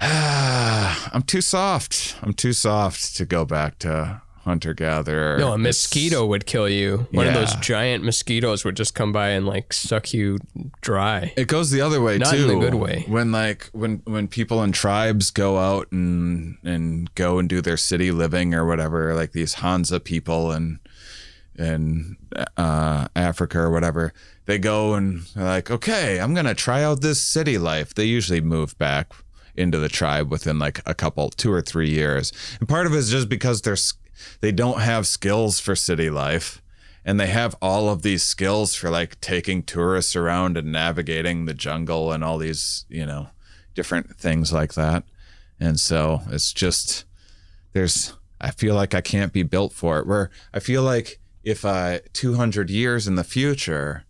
S2: I'm too soft. I'm too soft to go back to hunter-gatherer.
S1: No, a mosquito would kill you. One of those giant mosquitoes would just come by and like suck you dry.
S2: It goes the other way,
S1: Not
S2: too.
S1: in the good way.
S2: When people in tribes go out and go and do their city living or whatever, like these Hansa people in Africa or whatever, they go and they're like, okay, I'm gonna try out this city life. They usually move back into the tribe within like 2 or 3 years, and part of it is just because they don't have skills for city life, and they have all of these skills for like taking tourists around and navigating the jungle and all these, different things like that. And so it's just, I feel like I can't be built for it, where I feel like if 200 years in the future,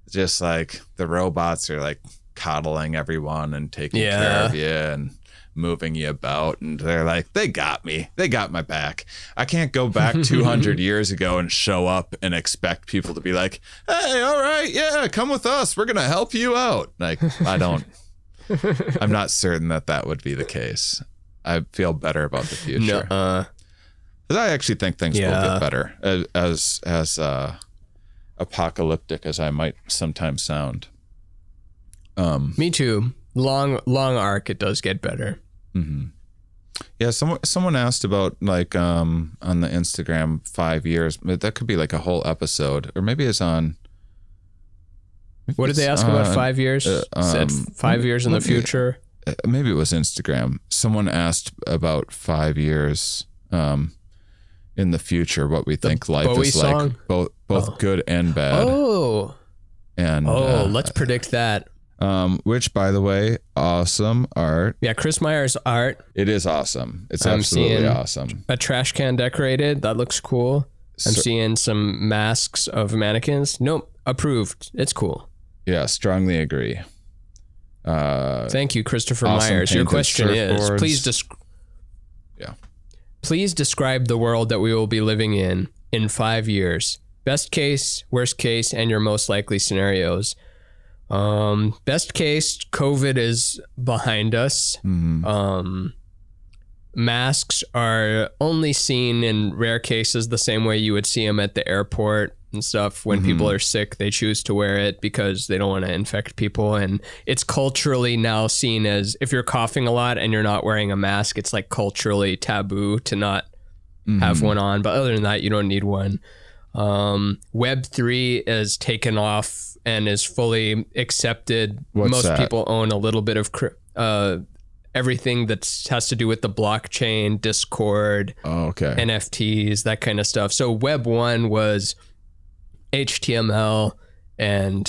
S2: just like the robots are like coddling everyone and taking care of you and moving you about, and they're like, they got me, they got my back. I can't go back 200 years ago and show up and expect people to be like, hey, all right, yeah, come with us, we're gonna help you out. Like, I'm not certain that would be the case. I feel better about the future. Because I actually think things will get better, as apocalyptic as I might sometimes sound.
S1: Me too. Long arc, it does get better.
S2: Mm-hmm. Yeah, someone asked about like on the Instagram 5 years. That could be like a whole episode, or maybe it's on.
S1: What did they ask about 5 years? Said 5 years in the future.
S2: Maybe it was Instagram. Someone asked about 5 years in the future, what we think life
S1: Bowie
S2: is
S1: song?
S2: like, both good and bad.
S1: Let's predict that.
S2: Which, by the way, awesome art.
S1: Yeah, Chris Meyer's art.
S2: It is awesome. It's absolutely awesome.
S1: A trash can decorated. That looks cool. I'm seeing some masks of mannequins. Nope, approved. It's cool.
S2: Yeah, strongly agree.
S1: Thank you, Christopher
S2: awesome
S1: Myers. Your question is,
S2: Yeah.
S1: Please describe the world that we will be living in 5 years. Best case, worst case, and your most likely scenarios. Best case, COVID is behind us.
S2: Mm-hmm.
S1: Masks are only seen in rare cases the same way you would see them at the airport and stuff. When people are sick, they choose to wear it because they don't want to infect people. And it's culturally now seen as, if you're coughing a lot and you're not wearing a mask, it's like culturally taboo to not have one on. But other than that, you don't need one. Web3 is taken off and is fully accepted. Most people own a little bit of everything that has to do with the blockchain, Discord, NFTs, that kind of stuff. So Web 1 was HTML and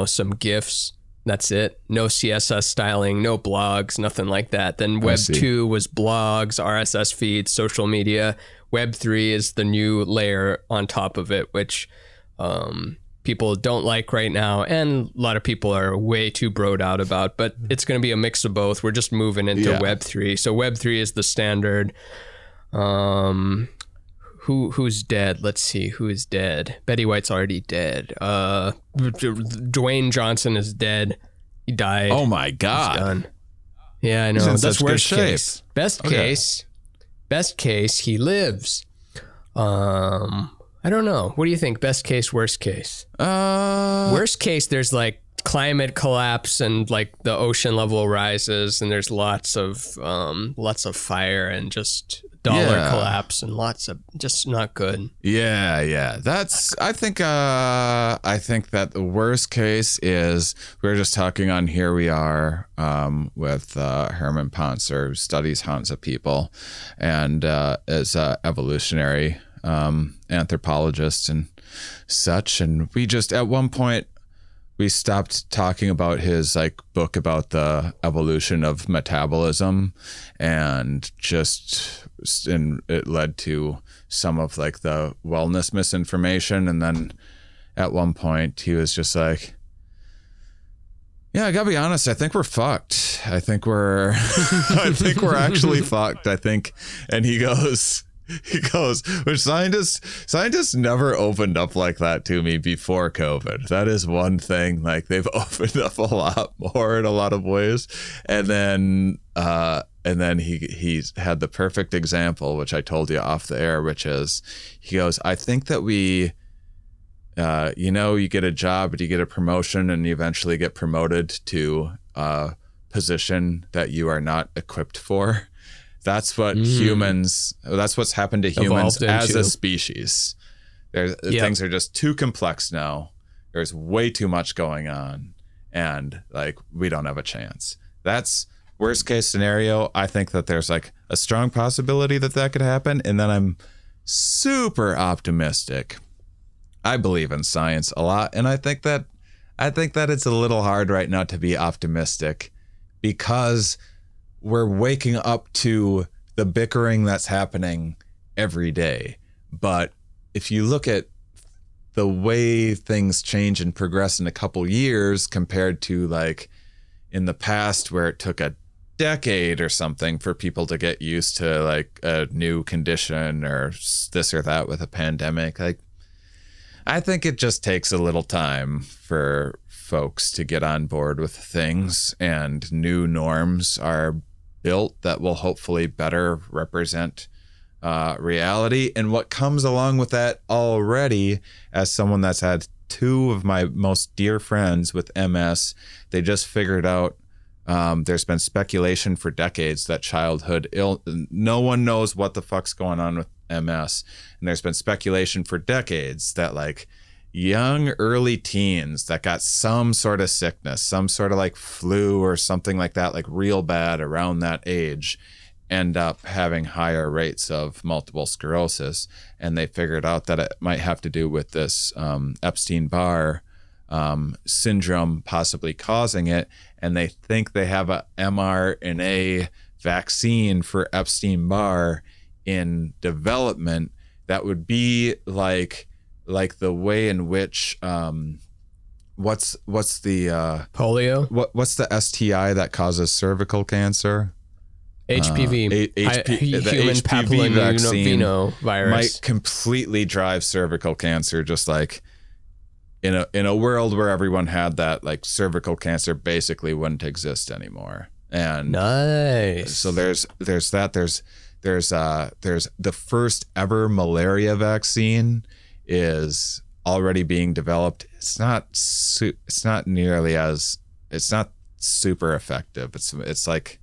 S1: some GIFs. That's it. No CSS styling, no blogs, nothing like that. Then Web 2 was blogs, RSS feeds, social media. Web 3 is the new layer on top of it, which people don't like right now, and a lot of people are way too broed out about, but it's going to be a mix of both. We're just moving into Web 3. So Web 3 is the standard. Who's dead? Let's see. Who is dead? Betty White's already dead. Dwayne Johnson is dead. He died.
S2: Oh my God.
S1: He's done. Yeah, I know. That's worst case. Best case, he lives. I don't know. What do you think? Best case, worst case? Worst case, there's like climate collapse and like the ocean level rises and there's lots of fire and just dollar collapse and lots of just not good.
S2: Yeah. I think that the worst case is, we're just talking on Here We Are with Herman Poncer, who studies Hansa people and is a evolutionary anthropologist and such. And we just, at one point, we stopped talking about his like book about the evolution of metabolism, and it led to some of like the wellness misinformation. And then at one point he was just like, yeah, I gotta be honest, I think we're fucked. I think we're actually fucked. I think. And he goes, He goes, which scientists never opened up like that to me before COVID. That is one thing. Like, they've opened up a lot more in a lot of ways. And then he's had the perfect example, which I told you off the air, which is, he goes, I think that we, you get a job, but you get a promotion and you eventually get promoted to a position that you are not equipped for. That's what that's what's happened to humans as a species. Things are just too complex now. There's way too much going on, and like, we don't have a chance. That's worst case scenario. I think that there's like a strong possibility that could happen. And then I'm super optimistic. I believe in science a lot. And I think that it's a little hard right now to be optimistic, because we're waking up to the bickering that's happening every day. But if you look at the way things change and progress in a couple years compared to like in the past, where it took a decade or something for people to get used to like a new condition or this or that with a pandemic, like, I think it just takes a little time for folks to get on board with things, and new norms are built that will hopefully better represent reality. And what comes along with that already, as someone that's had two of my most dear friends with MS, they just figured out, there's been speculation for decades that no one knows what the fuck's going on with MS. And there's been speculation for decades that like young early teens that got some sort of sickness, some sort of like flu or something like that, like real bad around that age, end up having higher rates of multiple sclerosis. And they figured out that it might have to do with this Epstein-Barr syndrome possibly causing it. And they think they have a mRNA vaccine for Epstein-Barr in development that would be like the way in which what's the
S1: polio?
S2: What's the STI that causes cervical cancer?
S1: HPV. Human papillomavirus virus
S2: might completely drive cervical cancer, just like in a world where everyone had that, like cervical cancer basically wouldn't exist anymore. And
S1: nice.
S2: So there's that. There's the first ever malaria vaccine is already being developed. It's not super effective. It's like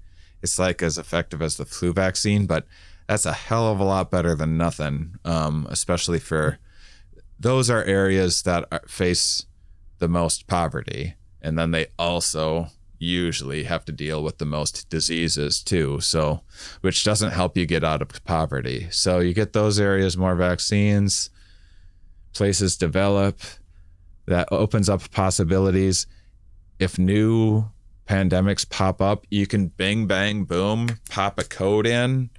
S2: as effective as the flu vaccine, but that's a hell of a lot better than nothing. Especially for those are areas that face the most poverty, and then they also usually have to deal with the most diseases too, so which doesn't help you get out of poverty. So you get those areas, more vaccines, places develop, that opens up possibilities. If new pandemics pop up, you can bing bang boom pop a code in,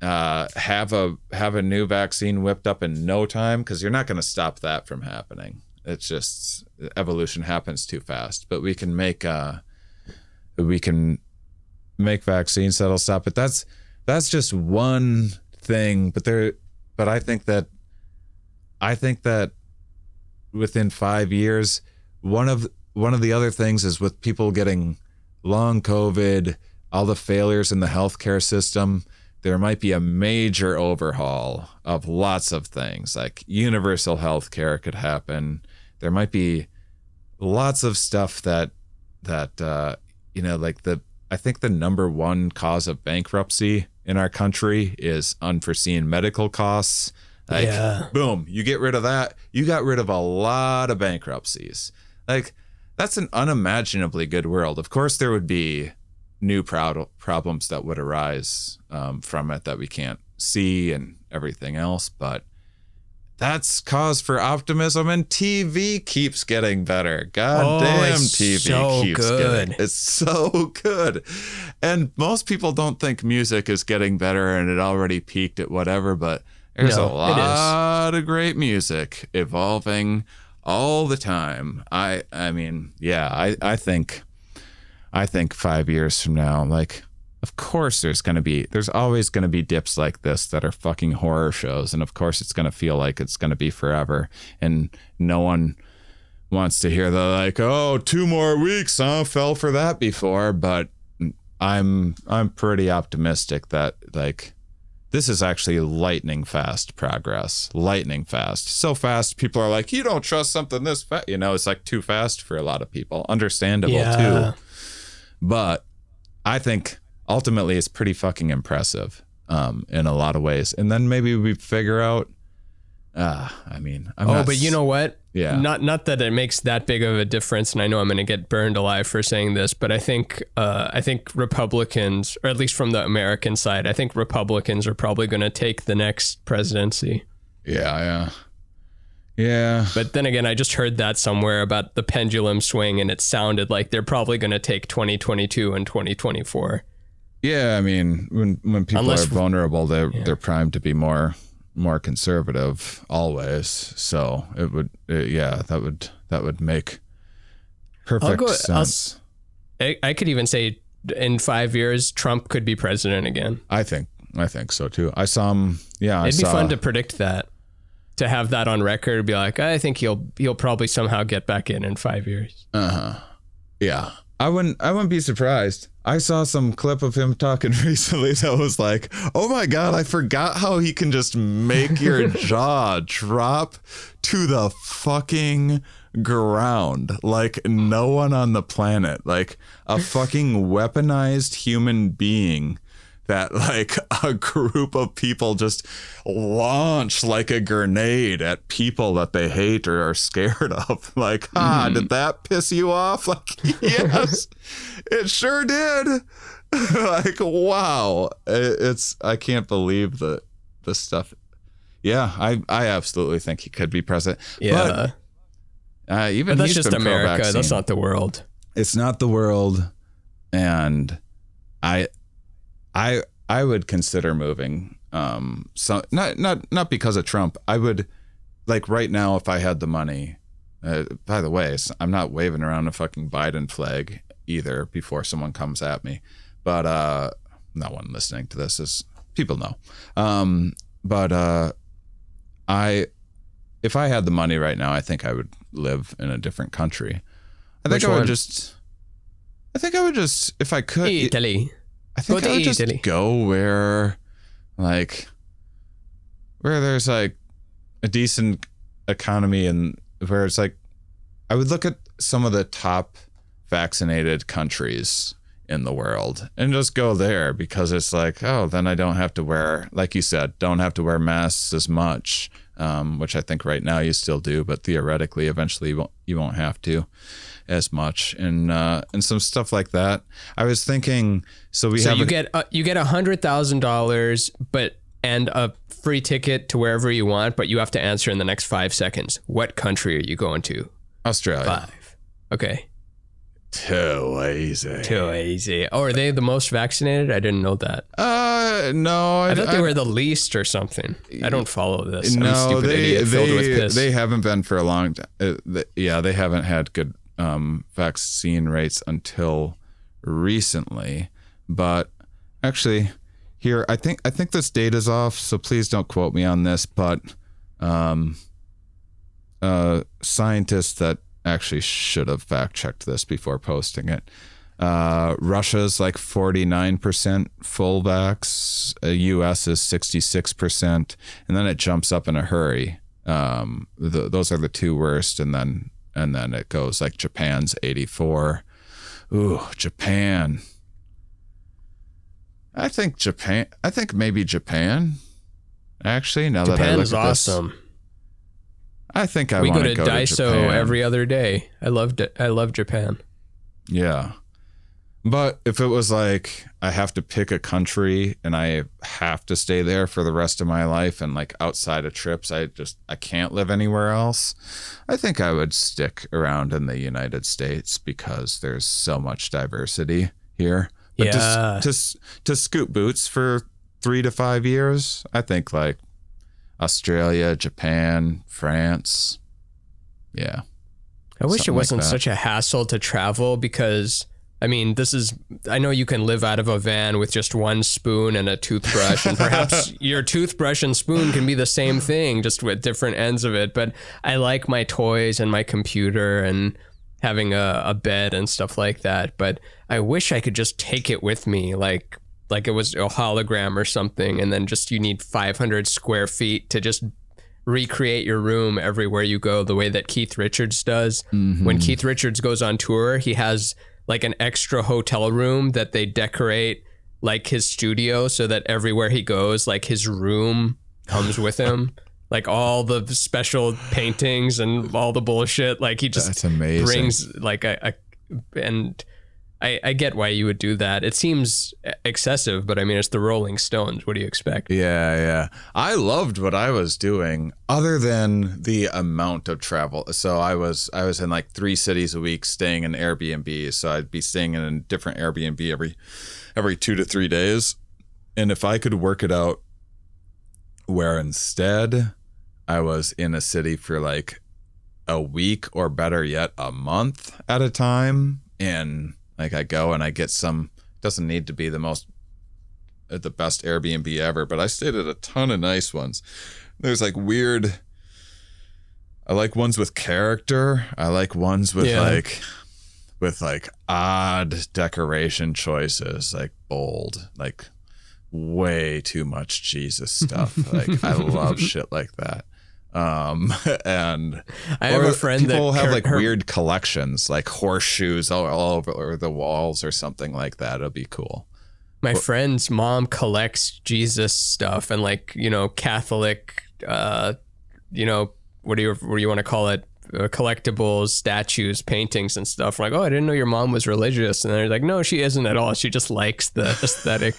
S2: have a new vaccine whipped up in no time, because you're not going to stop that from happening. It's just evolution happens too fast. But we can make vaccines that'll stop it. That's just one thing. But I think that within 5 years, one of the other things is with people getting long COVID, all the failures in the healthcare system, there might be a major overhaul of lots of things. Like universal healthcare could happen. There might be lots of stuff that I think the number one cause of bankruptcy in our country is unforeseen medical costs. Like, boom, you get rid of that. You got rid of a lot of bankruptcies. Like, that's an unimaginably good world. Of course, there would be new problems that would arise from it that we can't see and everything else, but that's cause for optimism, and TV keeps getting better. God damn, TV
S1: so
S2: keeps
S1: good.
S2: getting. It's so good. And most people don't think music is getting better and it already peaked at whatever, but there's a lot of great music evolving all the time. I think 5 years from now, like of course there's always going to be dips like this that are fucking horror shows. And of course it's going to feel like it's going to be forever. And no one wants to hear the like, oh, 2 more weeks, huh? Fell for that before. But I'm pretty optimistic that like this is actually lightning fast progress. Lightning fast. So fast people are like, you don't trust something this fast. You know, it's like too fast for a lot of people. Understandable too. But I think ultimately it's pretty fucking impressive in a lot of ways. And then maybe we figure out but you know what? Yeah. Not that it makes that big of a difference, and I know I'm going to get burned alive for saying this, but I think Republicans, or at least from the American side, I think Republicans are probably going to take the next presidency. Yeah. But then again, I just heard that somewhere about the pendulum swing, and it sounded like they're probably going to take 2022 and 2024. Yeah, I mean, when people are vulnerable, they're primed to be more conservative always. So that would make perfect sense. I could even say in 5 years, Trump could be president again. I think so too. I saw him. Yeah, it'd be fun to predict that, to have that on record. Be like, I think he'll probably somehow get back in 5 years. Yeah. I wouldn't be surprised. I saw some clip of him talking recently that was like, oh my God, I forgot how he can just make your jaw drop to the fucking ground like no one on the planet. Like a fucking weaponized human being that like a group of people just launch like a grenade at people that they hate or are scared of. Like, did that piss you off? Like, yes, it sure did. Like, wow. I can't believe the stuff. Yeah, I absolutely think he could be president. Yeah. But that's just America. Pro-vaccine. That's not the world. It's not the world. And I would consider moving. So not because of Trump. I would, like right now, if I had the money. By the way, I'm not waving around a fucking Biden flag either. Before someone comes at me, but no one listening to this is people know. If I had the money right now, I think I would live in a different country. I think I would just, if I could, Italy. I think I would just go where there's like a decent economy and where it's like, I would look at some of the top vaccinated countries in the world and just go there, because it's like, oh, then I don't have to wear, like you said, masks as much, which I think right now you still do, but theoretically, eventually you won't have to as much, and some stuff like that. I was thinking, you get $100,000, and a free ticket to wherever you want, but you have to answer in the next 5 seconds. What country are you going to? Australia. 5. Okay. Too easy. Oh, are they the most vaccinated? I didn't know that. No. I thought they were the least or something. I don't follow this. No, I'm a stupid idiot filled with piss. They haven't been for a long time. They haven't had good vaccine rates until recently. But actually, here I think this data's off, so please don't quote me on this. But scientists that actually should have fact checked this before posting it. Russia's like 49% full vax. US is 66%, and then it jumps up in a hurry. Those are the two worst, and then it goes like Japan's 84. Ooh, Japan. I think maybe Japan. Actually, now that I look at this, awesome. I think we go to Daiso every other day. I love Japan. Yeah. But if it was like I have to pick a country and I have to stay there for the rest of my life, and like outside of trips, I can't live anywhere else, I think I would stick around in the United States because there's so much diversity here. But yeah. To scoot boots for 3 to 5 years, I think like Australia, Japan, France. Yeah. I wish it wasn't such a hassle to travel, because
S1: I mean, I know you can live out of a van with just one spoon and a toothbrush, and perhaps your toothbrush and spoon can be the same thing, just with different ends of it. But I like my toys and my computer and having a bed and stuff like that. But I wish I could just take it with me, like it was a hologram or something, and then just you need 500 square feet to just recreate your room everywhere you go, the way that Keith Richards does. Mm-hmm. When Keith Richards goes on tour, he has like an extra hotel room that they decorate like his studio, so that everywhere he goes, like his room comes with him. Like all the special paintings and all the bullshit. Like he just
S2: That's amazing.
S1: Brings like and I get why you would do that. It seems excessive, but I mean, it's the Rolling Stones. What do you expect?
S2: Yeah. I loved what I was doing, other than the amount of travel. So I was in like 3 cities a week, staying in Airbnb. So I'd be staying in a different Airbnb every 2 to 3 days. And if I could work it out where instead I was in a city for like a week, or better yet, a month at a time, and like I go and I get doesn't need to be the best Airbnb ever, but I stayed at a ton of nice ones. There's like I like ones with character. I like ones with like odd decoration choices, like bold, like way too much Jesus stuff. Like I love shit like that. And
S1: I have a friend that
S2: people have like weird collections, like horseshoes all over the walls or something like that. It'll be cool.
S1: My friend's mom collects Jesus stuff and like, Catholic, what do you want to call it? Collectibles, statues, paintings and stuff. Like, oh, I didn't know your mom was religious. And they're like, no, she isn't at all. She just likes the aesthetic.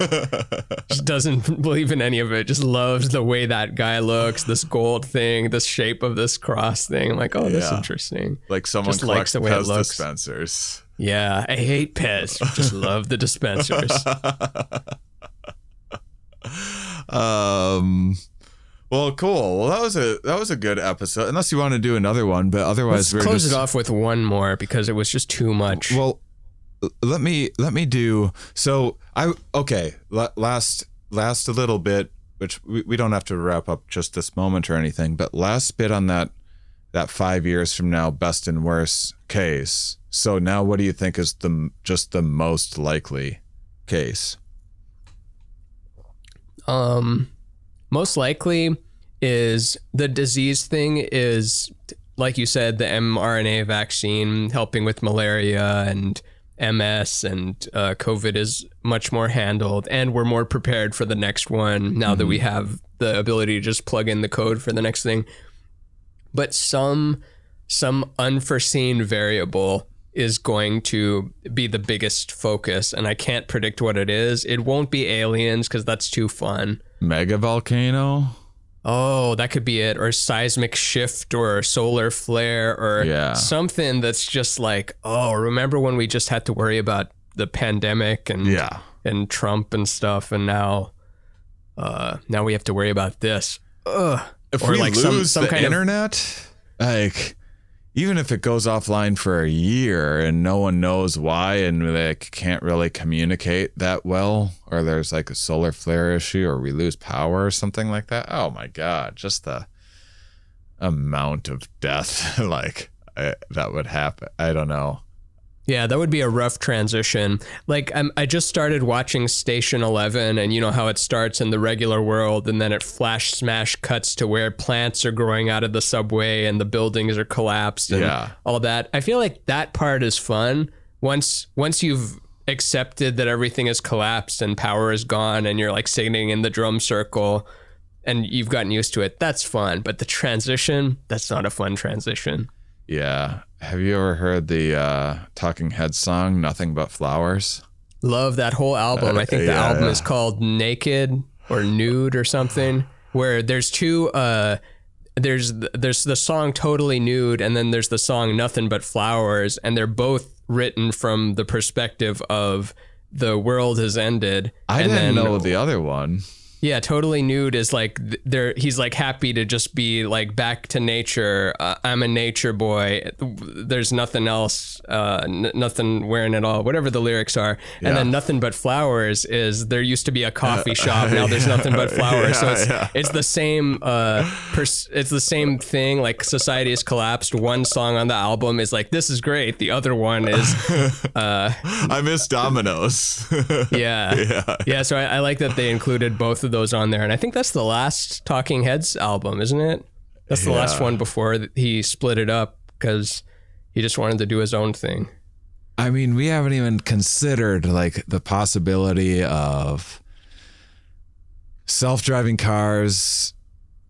S1: She doesn't believe in any of it. Just loves the way that guy looks, this gold thing, this shape of this cross thing. I'm like, oh, that's interesting.
S2: Like someone
S1: just
S2: collects
S1: likes the way
S2: Pez
S1: it looks.
S2: dispensers.
S1: Yeah, I hate Pez. Just love the dispensers.
S2: Well, cool. Well, that was a good episode. Unless you want to do another one, but otherwise,
S1: let's close it off with one more because it was just too much.
S2: Well, let me do. So last a little bit, which we don't have to wrap up just this moment or anything, but last bit on that 5 years from now, best and worst case. So now, what do you think is the most likely case?
S1: Most likely is the disease thing is, like you said, the mRNA vaccine helping with malaria and MS, and COVID is much more handled, and we're more prepared for the next one now that we have the ability to just plug in the code for the next thing. But some unforeseen variable is going to be the biggest focus, and I can't predict what it is. It won't be aliens because that's too fun.
S2: Mega volcano?
S1: Oh, that could be it. Or seismic shift or solar flare or something that's just like, oh, remember when we just had to worry about the pandemic and Trump and stuff, and now we have to worry about this. Ugh.
S2: If we like lose some kind internet, like even if it goes offline for a year and no one knows why and they can't really communicate that well, or there's like a solar flare issue or we lose power or something like that. Oh my God, just the amount of death that would happen. I don't know.
S1: Yeah, that would be a rough transition. Like I just started watching Station 11, and you know how it starts in the regular world and then it flash smash cuts to where plants are growing out of the subway and the buildings are collapsed and all that. I feel like that part is fun. Once you've accepted that everything is collapsed and power is gone and you're like sitting in the drum circle and you've gotten used to it, that's fun. But the transition, that's not a fun transition.
S2: Yeah. Have you ever heard the Talking Heads song, Nothing But Flowers?
S1: Love that whole album. I think the album is called Naked or Nude or something, where there's two, there's the song Totally Nude, and then there's the song Nothing But Flowers, and they're both written from the perspective of the world has ended.
S2: I didn't know the other one.
S1: Yeah, totally nude is like he's like happy to just be like back to nature. I'm a nature boy. There's nothing else, nothing wearing at all, whatever the lyrics are. Yeah. And then nothing but flowers is there used to be a coffee shop. Now there's nothing but flowers. So it's the same, it's the same thing. Like society has collapsed. One song on the album is like, this is great. The other one is,
S2: I miss Domino's.
S1: Yeah. So I like that they included both of those on there, and I think that's the last Talking Heads album, isn't it? That's the last one before he split it up because he just wanted to do his own thing.
S2: I mean, we haven't even considered like the possibility of self-driving cars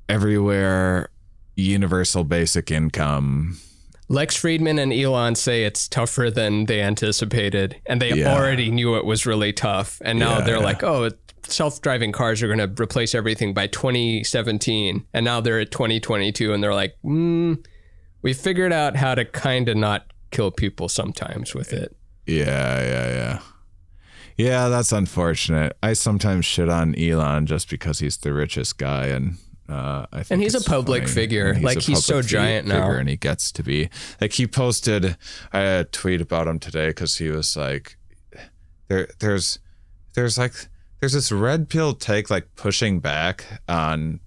S2: everywhere, universal basic income.
S1: Lex Friedman and Elon say it's tougher than they anticipated, and they already knew it was really tough, and now they're like, oh, self-driving cars are going to replace everything by 2017, and now they're at 2022, and they're like, we figured out how to kind of not kill people sometimes with it.
S2: Yeah, that's unfortunate. I sometimes shit on Elon just because he's the richest guy, and I think
S1: and he's a public figure. Like he's so giant now,
S2: and he gets to be like. He posted, I had a tweet about him today because he was like, there's this red pill take, like pushing back on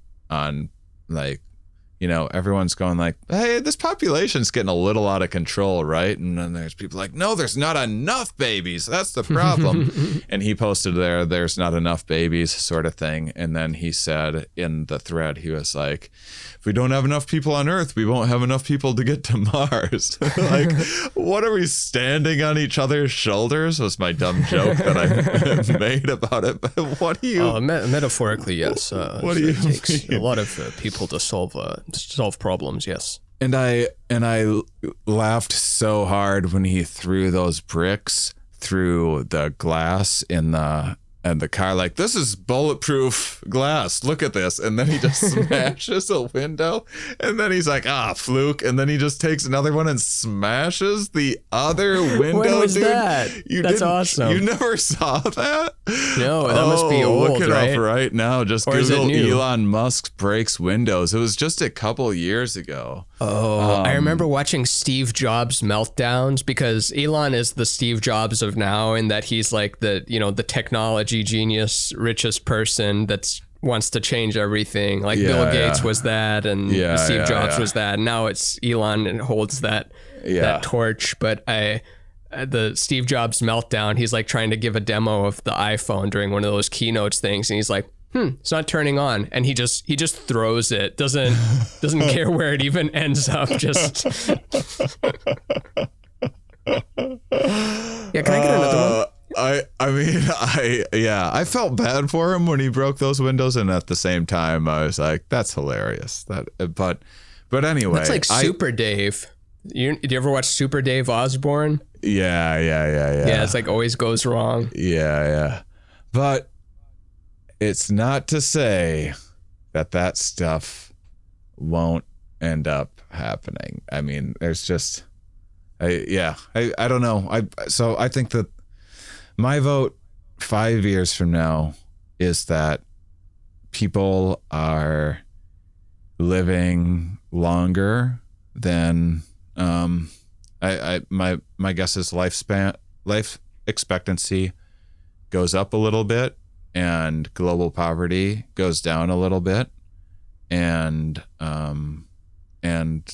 S2: like, you know, everyone's going like, hey, this population's getting a little out of control, right? And then there's people like, no, there's not enough babies. That's the problem. And he posted there's not enough babies sort of thing. And then he said in the thread, he was like, if we don't have enough people on Earth, we won't have enough people to get to Mars. Like, what are we standing on each other's shoulders? Was my dumb joke that I made about it. But what do you...
S1: metaphorically, yes.
S2: What do you mean?
S1: It takes a lot of people to solve problems, yes.
S2: And I laughed so hard when he threw those bricks through the glass in the car, like, this is bulletproof glass, look at this. And then he just smashes a window, and then he's like, fluke. And then he just takes another one and smashes the other window.
S1: When was
S2: dude.
S1: that? That's awesome.
S2: You never saw that?
S1: No, that must be old,
S2: look it
S1: right?
S2: up right now. Just Google Elon Musk breaks windows. It was just a couple years ago.
S1: I remember watching Steve Jobs meltdowns, because Elon is the Steve Jobs of now, in that he's like the technology genius, richest person that wants to change everything. Like Bill Gates was that, and Steve Jobs was that. And now it's Elon and holds that torch. But the Steve Jobs meltdown, he's like trying to give a demo of the iPhone during one of those keynotes things, and he's like, it's not turning on, and he just throws it. Doesn't care where it even ends up. Just can I get another one?
S2: I felt bad for him when he broke those windows, and at the same time I was like, that's hilarious. But anyway,
S1: that's like Super Dave. Did you ever watch Super Dave Osborne?
S2: Yeah.
S1: Yeah, it's like always goes wrong.
S2: Yeah. But it's not to say that stuff won't end up happening. I mean, there's just, I don't know. I think that my vote 5 years from now is that people are living longer than, my guess is life expectancy goes up a little bit, and global poverty goes down a little bit, and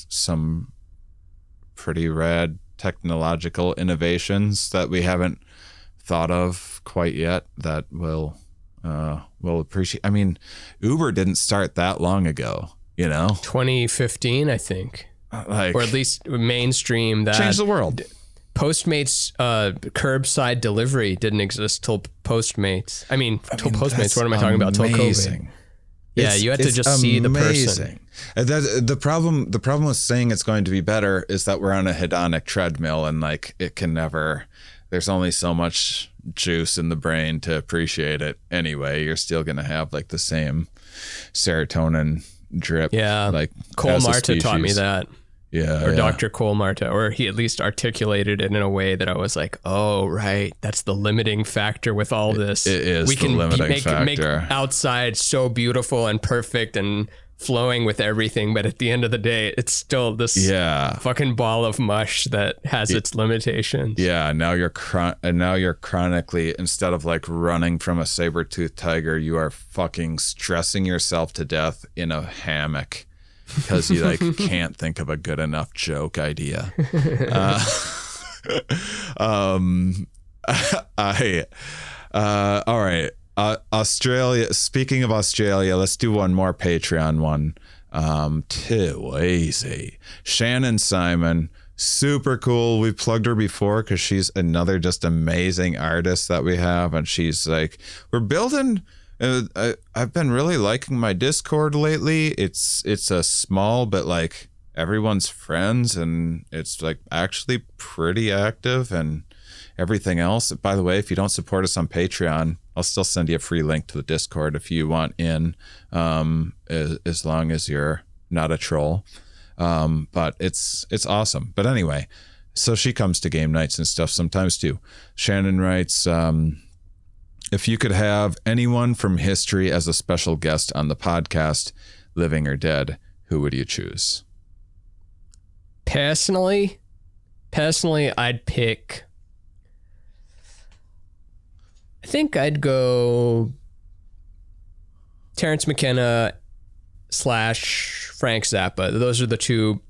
S2: some pretty rad technological innovations that we haven't thought of quite yet that will appreciate. I mean, Uber didn't start that long ago,
S1: 2015, I think, or at least mainstream that
S2: changed the world.
S1: Postmates curbside delivery didn't exist till Postmates. Till Postmates. What am I talking about? Till COVID. Yeah, you had to just see the person.
S2: The problem with saying it's going to be better is that we're on a hedonic treadmill, and like it can never. There's only so much juice in the brain to appreciate it. Anyway, you're still gonna have like the same serotonin drip.
S1: Yeah,
S2: like
S1: Cole Marta taught me that. or Dr. Kohlmarta, or he at least articulated it in a way that I was like, oh, right, that's the limiting factor with all this.
S2: It is the limiting factor.
S1: Make outside so beautiful and perfect and flowing with everything, but at the end of the day, it's still this fucking ball of mush that has its limitations.
S2: Yeah, now you're chronically, instead of like running from a saber-toothed tiger, you are fucking stressing yourself to death in a hammock because you like can't think of a good enough joke idea. All right. Australia. Speaking of Australia, let's do one more Patreon one. Too easy. Shannon Simon, super cool. We've plugged her before because she's another just amazing artist that we have, and she's like, we're building. I've been really liking my Discord lately. It's a small but like everyone's friends, and it's like actually pretty active and everything else. By the way, if you don't support us on Patreon, I'll still send you a free link to the Discord if you want in, as long as you're not a troll. But it's awesome. But anyway, so she comes to game nights and stuff sometimes too. Shannon writes, if you could have anyone from history as a special guest on the podcast, living or dead, who would you choose?
S1: Personally, I'd pick... I think I'd go Terrence McKenna / Frank Zappa. Those are the two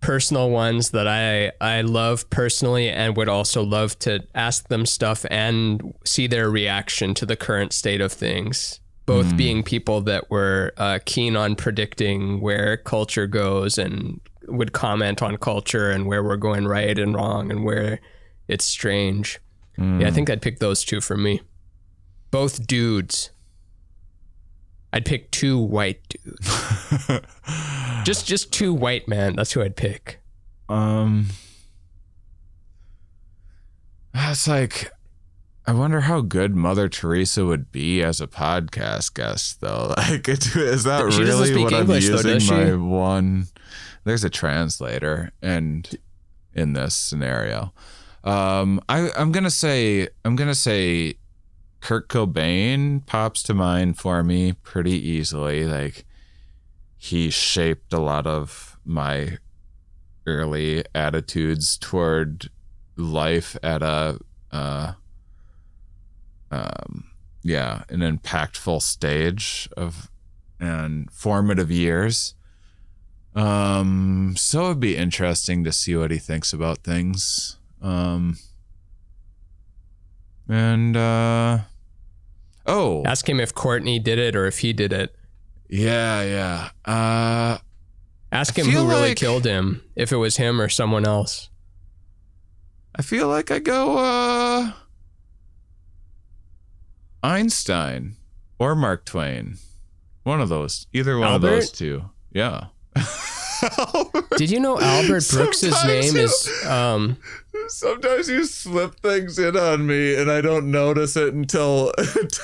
S1: personal ones that I love personally and would also love to ask them stuff and see their reaction to the current state of things. Both being people that were keen on predicting where culture goes and would comment on culture and where we're going right and wrong and where it's strange. Yeah, I think I'd pick those two for me. Both dudes. I'd pick two white dudes. just two white men. That's who I'd pick.
S2: It's like, I wonder how good Mother Teresa would be as a podcast guest, though. Like, is that
S1: she
S2: really what
S1: English,
S2: I'm using?
S1: Though,
S2: my one. There's a translator, and in this scenario. I'm gonna say Kurt Cobain pops to mind for me pretty easily. Like, he shaped a lot of my early attitudes toward life at an impactful stage of and formative years. So it'd be interesting to see what he thinks about things.
S1: Ask him if Courtney did it or if he did it.
S2: Yeah.
S1: Ask him who really killed him, if it was him or someone else.
S2: I feel like I go Einstein or Mark Twain. One of those. Either one of those two. Yeah.
S1: Did you know Albert Brooks's name is
S2: Sometimes you slip things in on me and I don't notice it until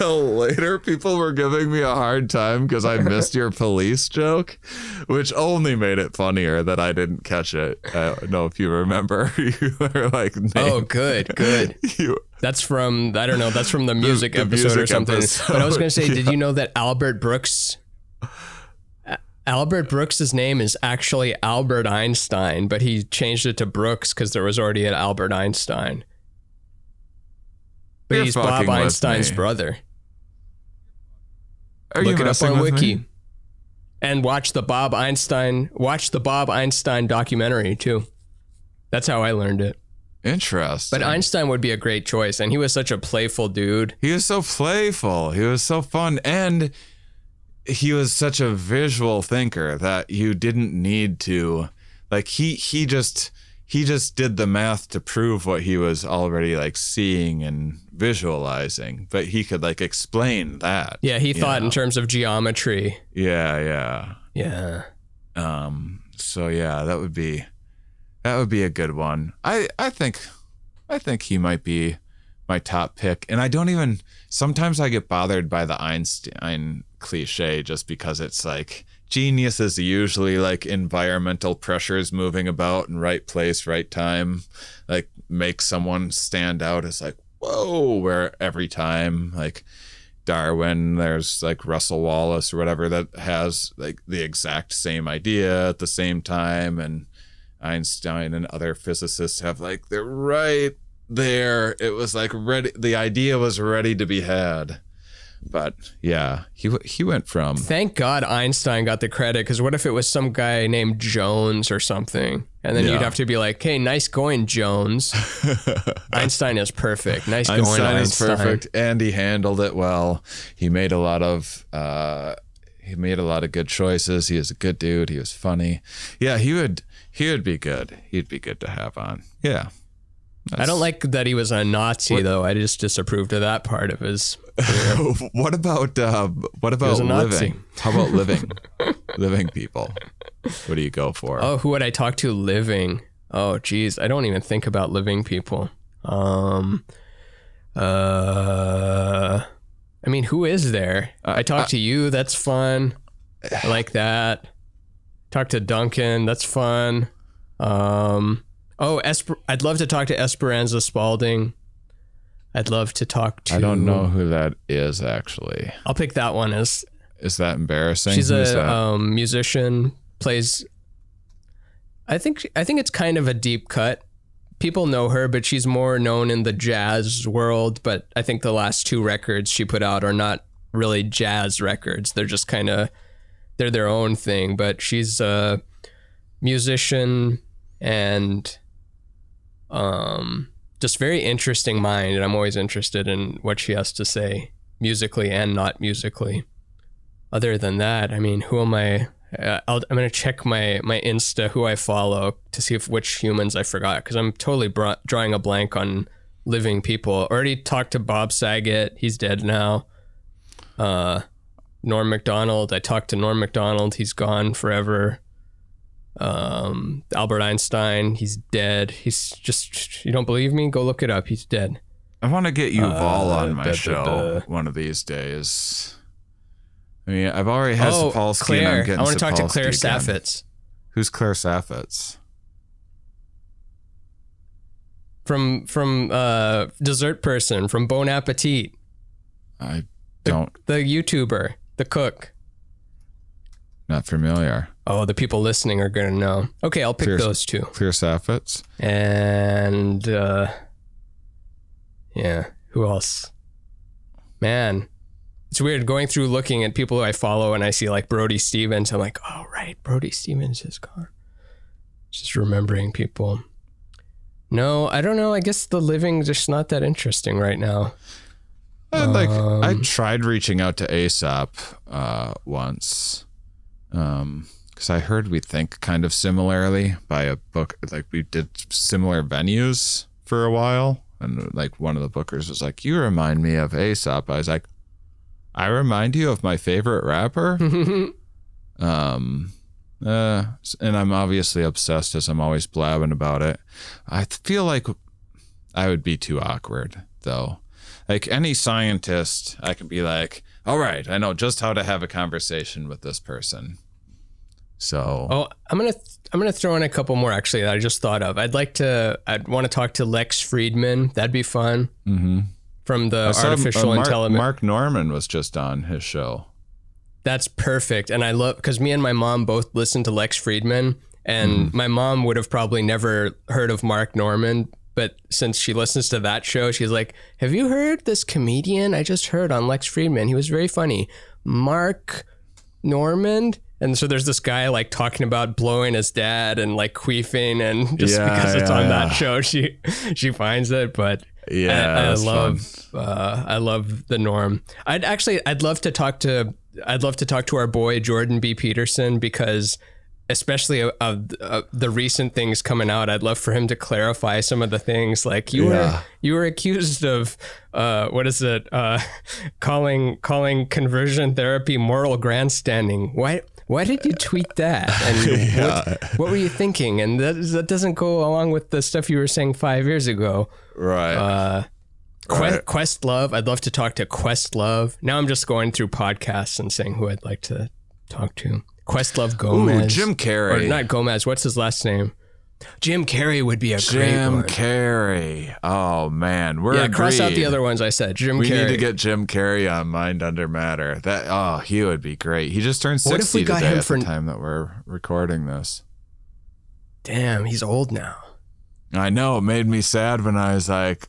S2: later. People were giving me a hard time because I missed your police joke, which only made it funnier that I didn't catch it. I don't know if you remember. You were like,
S1: oh, good. That's from the music episode or something. But I was going to say, did you know that Albert Brooks's name is actually Albert Einstein, but he changed it to Brooks because there was already an Albert Einstein. But he's Bob Einstein's brother. Look it up on Wiki. And watch the Bob Einstein documentary too. That's how I learned it.
S2: Interesting.
S1: But Einstein would be a great choice, and he was such a playful dude.
S2: He was so playful. He was so fun, and he was such a visual thinker that you didn't need to, like, he just did the math to prove what he was already like seeing and visualizing, but he could like explain that.
S1: Yeah, he thought in terms of geometry.
S2: Yeah. So yeah, that would be a good one. I think he might be my top pick, and sometimes I get bothered by the Einstein cliche just because it's like genius is usually like environmental pressures moving about in right place, right time, like make someone stand out as like, whoa, where every time like Darwin, there's like Russell Wallace or whatever that has like the exact same idea at the same time, and Einstein and other physicists have like, they're right there. It was like ready. The idea was ready to be had. But yeah, he went from.
S1: Thank God Einstein got the credit, because what if it was some guy named Jones or something? And then you'd have to be like, hey, nice going, Jones. Einstein is perfect. Nice going, Einstein.
S2: Einstein is perfect, and he handled it well. He made a lot of good choices. He was a good dude. He was funny. Yeah, he would be good. He'd be good to have on. Yeah.
S1: I don't like that he was a Nazi, though. I just disapproved of that part of his career.
S2: What about living? How about living people? What do you go for?
S1: Oh, who would I talk to living? Oh, geez. I don't even think about living people. I mean, who is there? I talk to you. That's fun. I like that. Talk to Duncan. That's fun. I'd love to talk to Esperanza Spalding. I'd love to talk to...
S2: I don't know who that is, actually.
S1: I'll pick that one as...
S2: Is that embarrassing?
S1: She's a musician, plays... I think it's kind of a deep cut. People know her, but she's more known in the jazz world. But I think the last 2 records she put out are not really jazz records. They're just kind of... They're their own thing. But she's a musician and... just very interesting mind, and I'm always interested in what she has to say, musically and not musically. Other than that, I mean, who am I? I'm gonna check my Insta, who I follow, to see which humans I forgot, because I'm totally drawing a blank on living people. Already talked to Bob Saget, he's dead now. Norm Macdonald, I talked to Norm Macdonald, he's gone forever. Albert Einstein, he's dead. He's just, you don't believe me? Go look it up. He's dead.
S2: I want to get Yuval on my show one of these days. I mean, I've already had Sapolsky.
S1: Claire.
S2: And I'm getting
S1: I want to talk to
S2: Sapolsky
S1: Claire
S2: again.
S1: Saffitz.
S2: Who's Claire Saffitz?
S1: From Dessert Person, from Bon Appetit.
S2: I don't.
S1: The YouTuber, the cook.
S2: Not familiar.
S1: Oh, the people listening are going to know. Okay, I'll pick those 2.
S2: Claire Saffitz.
S1: And, yeah, who else? Man, it's weird going through looking at people who I follow, and I see like Brody Stevens. I'm like, oh, right, Brody Stevens is gone. Just remembering people. No, I don't know. I guess the living's just not that interesting right now.
S2: I tried reaching out to Aesop once. Because I heard we think kind of similarly by a book, like we did similar venues for a while, and like one of the bookers was like, you remind me of Aesop. I was like, I remind you of my favorite rapper. And I'm obviously obsessed, as I'm always blabbing about it. I feel like I would be too awkward, though. Like any scientist, I can be like, all right, I know just how to have a conversation with this person. So
S1: I'm gonna throw in a couple more, actually, that I just thought of. I'd want to talk to Lex Friedman. That'd be fun. Mm-hmm. From the artificial intelligence.
S2: Mark Norman was just on his show.
S1: That's perfect. And I love, because me and my mom both listened to Lex Friedman, and my mom would have probably never heard of Mark Norman, but since she listens to that show, she's like, have you heard this comedian I just heard on Lex Friedman? He was very funny. Mark Norman. And so there's this guy like talking about blowing his dad and like queefing, and just because it's on that show, she finds it. But I love the norm. I'd love to talk to our boy Jordan B. Peterson, because especially of the recent things coming out, I'd love for him to clarify some of the things. Like you were accused of calling conversion therapy moral grandstanding. Why did you tweet that? And what were you thinking? And that doesn't go along with the stuff you were saying 5 years ago.
S2: Right.
S1: Questlove. I'd love to talk to Questlove. Now I'm just going through podcasts and saying who I'd like to talk to. Questlove Gomez.
S2: Ooh, Jim Carrey.
S1: Or not Gomez. What's his last name? Jim Carrey would be a great one.
S2: Jim Carrey. Oh man, we're agreed.
S1: Cross out the other ones I said. Jim Carrey.
S2: We need to get Jim Carrey on Mind Under Matter. He would be great. He just turned 60 today at the time that we're recording this.
S1: Damn, he's old now.
S2: I know. It made me sad when I was like,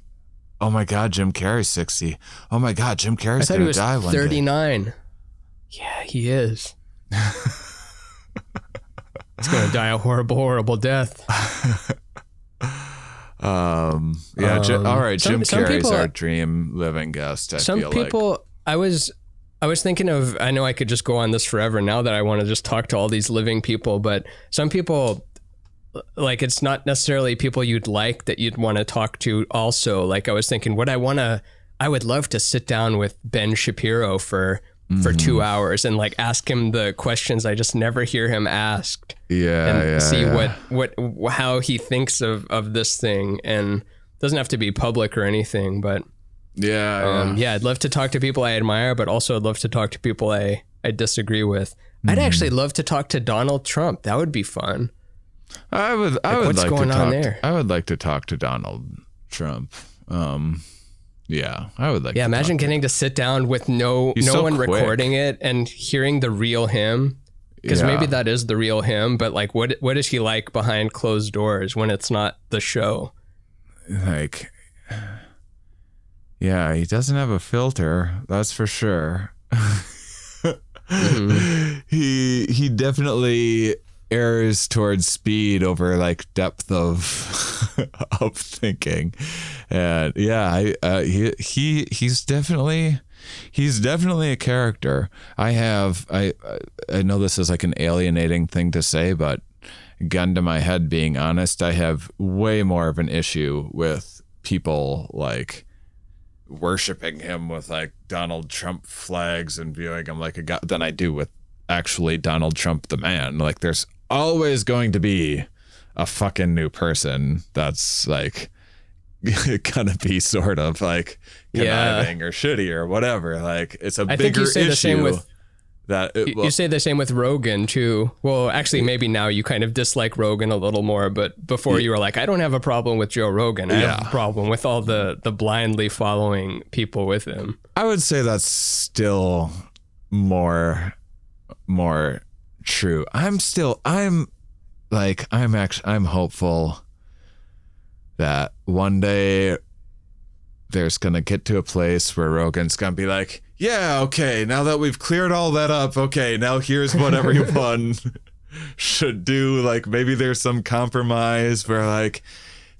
S2: oh my God, Jim Carrey's 60. Oh my God, Jim Carrey's going to die one day.
S1: 39. Yeah, he is. He's going to die a horrible, horrible death.
S2: All right. Jim Carrey's our dream living guest.
S1: I was thinking of, I know I could just go on this forever now that I want to just talk to all these living people, but some people, like, it's not necessarily people you'd like that you'd want to talk to also. Like, I was thinking I would love to sit down with Ben Shapiro for 2 hours and like ask him the questions I just never hear him asked. See how he thinks of this thing, and it doesn't have to be public or anything, but I'd love to talk to people I admire, but also I'd love to talk to people I disagree with. I'd actually love to talk to Donald Trump. That would be fun.
S2: I would like to talk to Donald Trump. I would like to.
S1: Imagine getting to sit down with no one recording it and hearing the real him. Because maybe that is the real him, but like, what is he like behind closed doors when it's not the show?
S2: Like, he doesn't have a filter, that's for sure. He definitely errs towards speed over like depth of thinking, and he's definitely a character. I know this is like an alienating thing to say, but gun to my head, being honest, I have way more of an issue with people like worshiping him with like Donald Trump flags and viewing him like a god than I do with actually Donald Trump the man. Like, there's always going to be a fucking new person that's like gonna be sort of like conniving or shitty or whatever. Like, it's a bigger issue. You
S1: say the same with Rogan too. Well, actually, maybe now you kind of dislike Rogan a little more, but before you were like, I don't have a problem with Joe Rogan. I have a problem with all the blindly following people with him.
S2: I would say that's still more true. I'm hopeful that one day there's gonna get to a place where Rogan's gonna be like, yeah, okay, now that we've cleared all that up, okay, now here's what everyone should do. Like, maybe there's some compromise where like,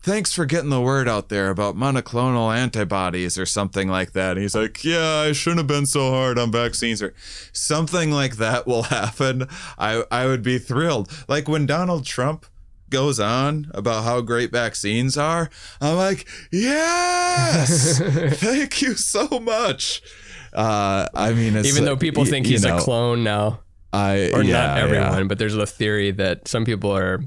S2: thanks for getting the word out there about monoclonal antibodies or something like that. And he's like, yeah, I shouldn't have been so hard on vaccines, or something like that will happen. I would be thrilled. Like when Donald Trump goes on about how great vaccines are, I'm like, yes, thank you so much. I mean, even
S1: though people think he's a clone now, not everyone, but there's a theory that some people are,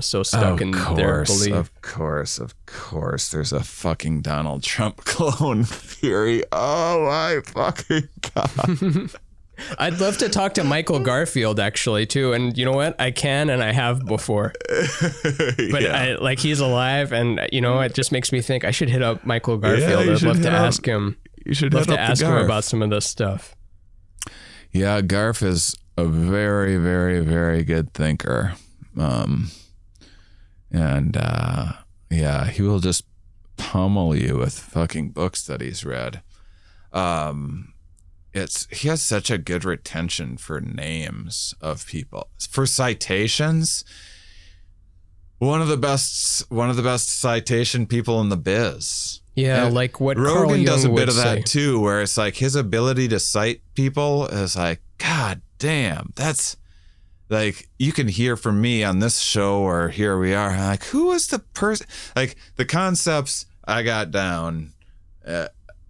S1: so stuck in their belief.
S2: Of course. There's a fucking Donald Trump clone theory. Oh my fucking God.
S1: I'd love to talk to Michael Garfield actually too. And you know what? I can, and I have before, but he's alive, and it just makes me think I should hit up Michael Garfield. I'd love to ask him. You should love to ask him about some of this stuff.
S2: Yeah. Garf is a very, very, very good thinker. He will just pummel you with fucking books that he's read. He has such a good retention for names of people, for citations. One of the best citation people in the biz.
S1: Yeah, and like what
S2: Rogan
S1: Carl Jung
S2: does a bit of
S1: say.
S2: that too, where it's like his ability to cite people is like, God damn, that's like, you can hear from me on this show, or here we are. I'm like, who is the person? Like, the concepts I got down,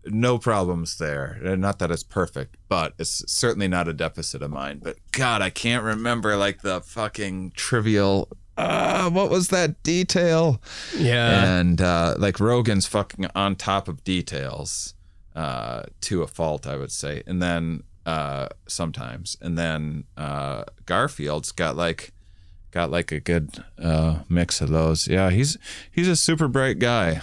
S2: no problems there. Not that it's perfect, but it's certainly not a deficit of mine. But God, I can't remember like the fucking trivial, what was that detail?
S1: Yeah.
S2: And like Rogan's fucking on top of details to a fault, I would say. And then sometimes. And then Garfield's got like a good mix of those. Yeah, he's a super bright guy.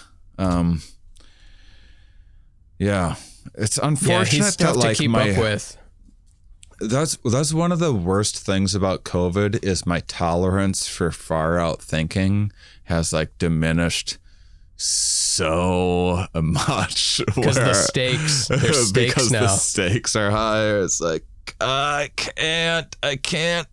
S2: Yeah, it's unfortunate
S1: he's tough
S2: that like
S1: to keep up with.
S2: That's one of the worst things about COVID is my tolerance for far out thinking has like diminished so much
S1: because the stakes
S2: because
S1: now.
S2: The stakes are higher. It's like I can't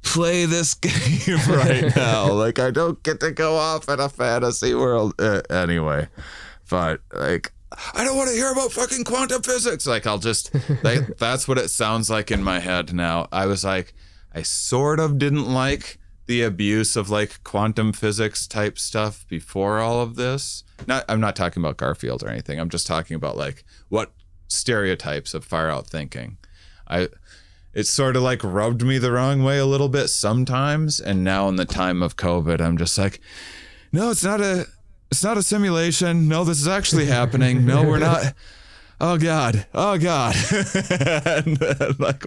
S2: play this game right now. Like I don't get to go off in a fantasy world anyway. But like I don't want to hear about fucking quantum physics. Like I'll just like that's what it sounds like in my head now. I was like I sort of didn't like the abuse of like quantum physics type stuff before all of this. I'm not talking about Garfield or anything. I'm just talking about like what stereotypes of far out thinking. It sort of like rubbed me the wrong way a little bit sometimes. And now in the time of COVID, I'm just like, no, it's not a simulation. No, this is actually happening. No, we're not. Oh God. And like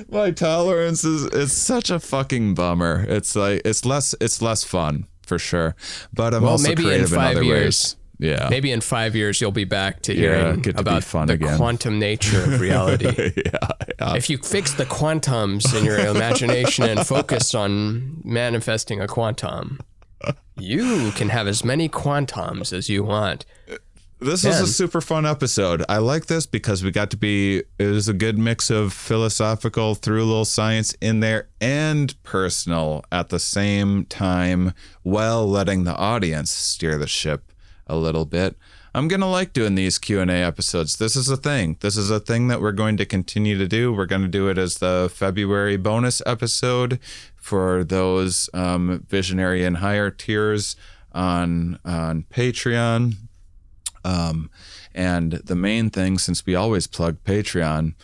S2: my tolerance is such a fucking bummer. It's like it's less fun for sure. But I'm also creative in other ways. Yeah.
S1: Maybe in 5 years you'll be back to hearing about the quantum nature of reality.
S2: Yeah.
S1: If you fix the quantums in your imagination and focus on manifesting a quantum, you can have as many quantums as you want.
S2: This was a super fun episode. I like this because it was a good mix of philosophical, threw a little science in there, and personal at the same time, while letting the audience steer the ship a little bit. I'm going to like doing these Q&A episodes. This is a thing. This is a thing that we're going to continue to do. We're going to do it as the February bonus episode for those visionary and higher tiers on Patreon. And the main thing, since we always plug Patreon,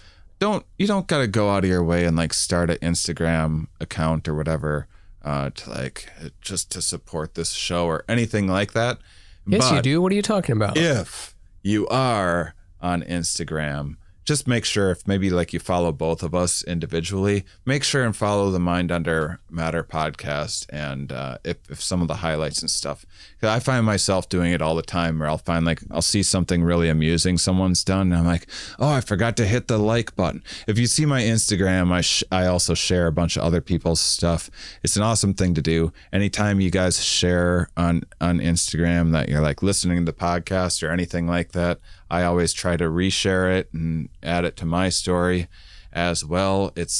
S2: you don't got to go out of your way and like start an Instagram account or whatever to like just to support this show or anything like that.
S1: Yes, you do. What are you talking about?
S2: If you are on Instagram, just make sure if maybe like you follow both of us individually, make sure and follow the Mind Under Matter podcast. And if some of the highlights and stuff, I find myself doing it all the time where I'll see something really amusing someone's done. And I'm like, oh, I forgot to hit the like button. If you see my Instagram, I also share a bunch of other people's stuff. It's an awesome thing to do. Anytime you guys share on Instagram that you're like listening to the podcast or anything like that, I always try to reshare it and add it to my story as well. It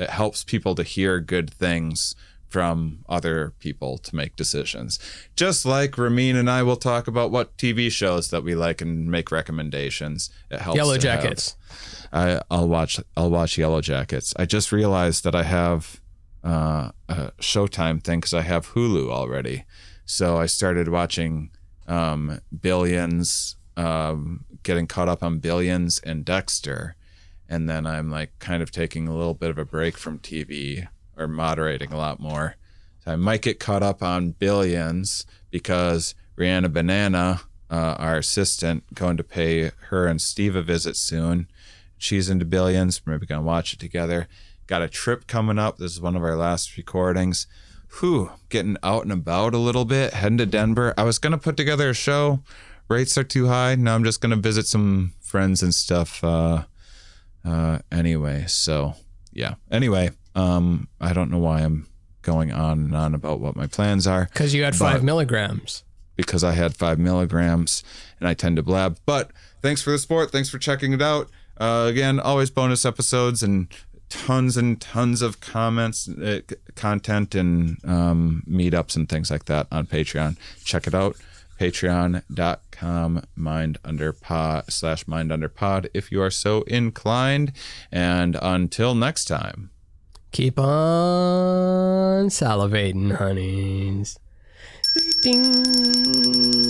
S2: helps people to hear good things from other people to make decisions. Just like Ramin and I will talk about what TV shows that we like and make recommendations. It helps.
S1: Yellow Jackets.
S2: I'll watch Yellow Jackets. I just realized that I have a Showtime thing because I have Hulu already. So I started watching Billions, getting caught up on Billions and Dexter, and then I'm like kind of taking a little bit of a break from TV or moderating a lot more. So I might get caught up on Billions because Rihanna Banana, our assistant, going to pay her and Steve a visit soon. She's into Billions. We're maybe gonna watch it together. Got a trip coming up. This is one of our last recordings. Getting out and about a little bit, heading to Denver. I was going to put together a show. Rates are too high. Now I'm just going to visit some friends and stuff anyway. So, yeah. Anyway, I don't know why I'm going on and on about what my plans are.
S1: Because you had 5 milligrams.
S2: Because I had 5 milligrams and I tend to blab. But thanks for the support. Thanks for checking it out. Again, always bonus episodes and tons of comments, content, and meetups and things like that on Patreon. Check it out. Patreon.com/mindunderpod if you are so inclined. And until next time,
S1: keep on salivating, honeys. Ding.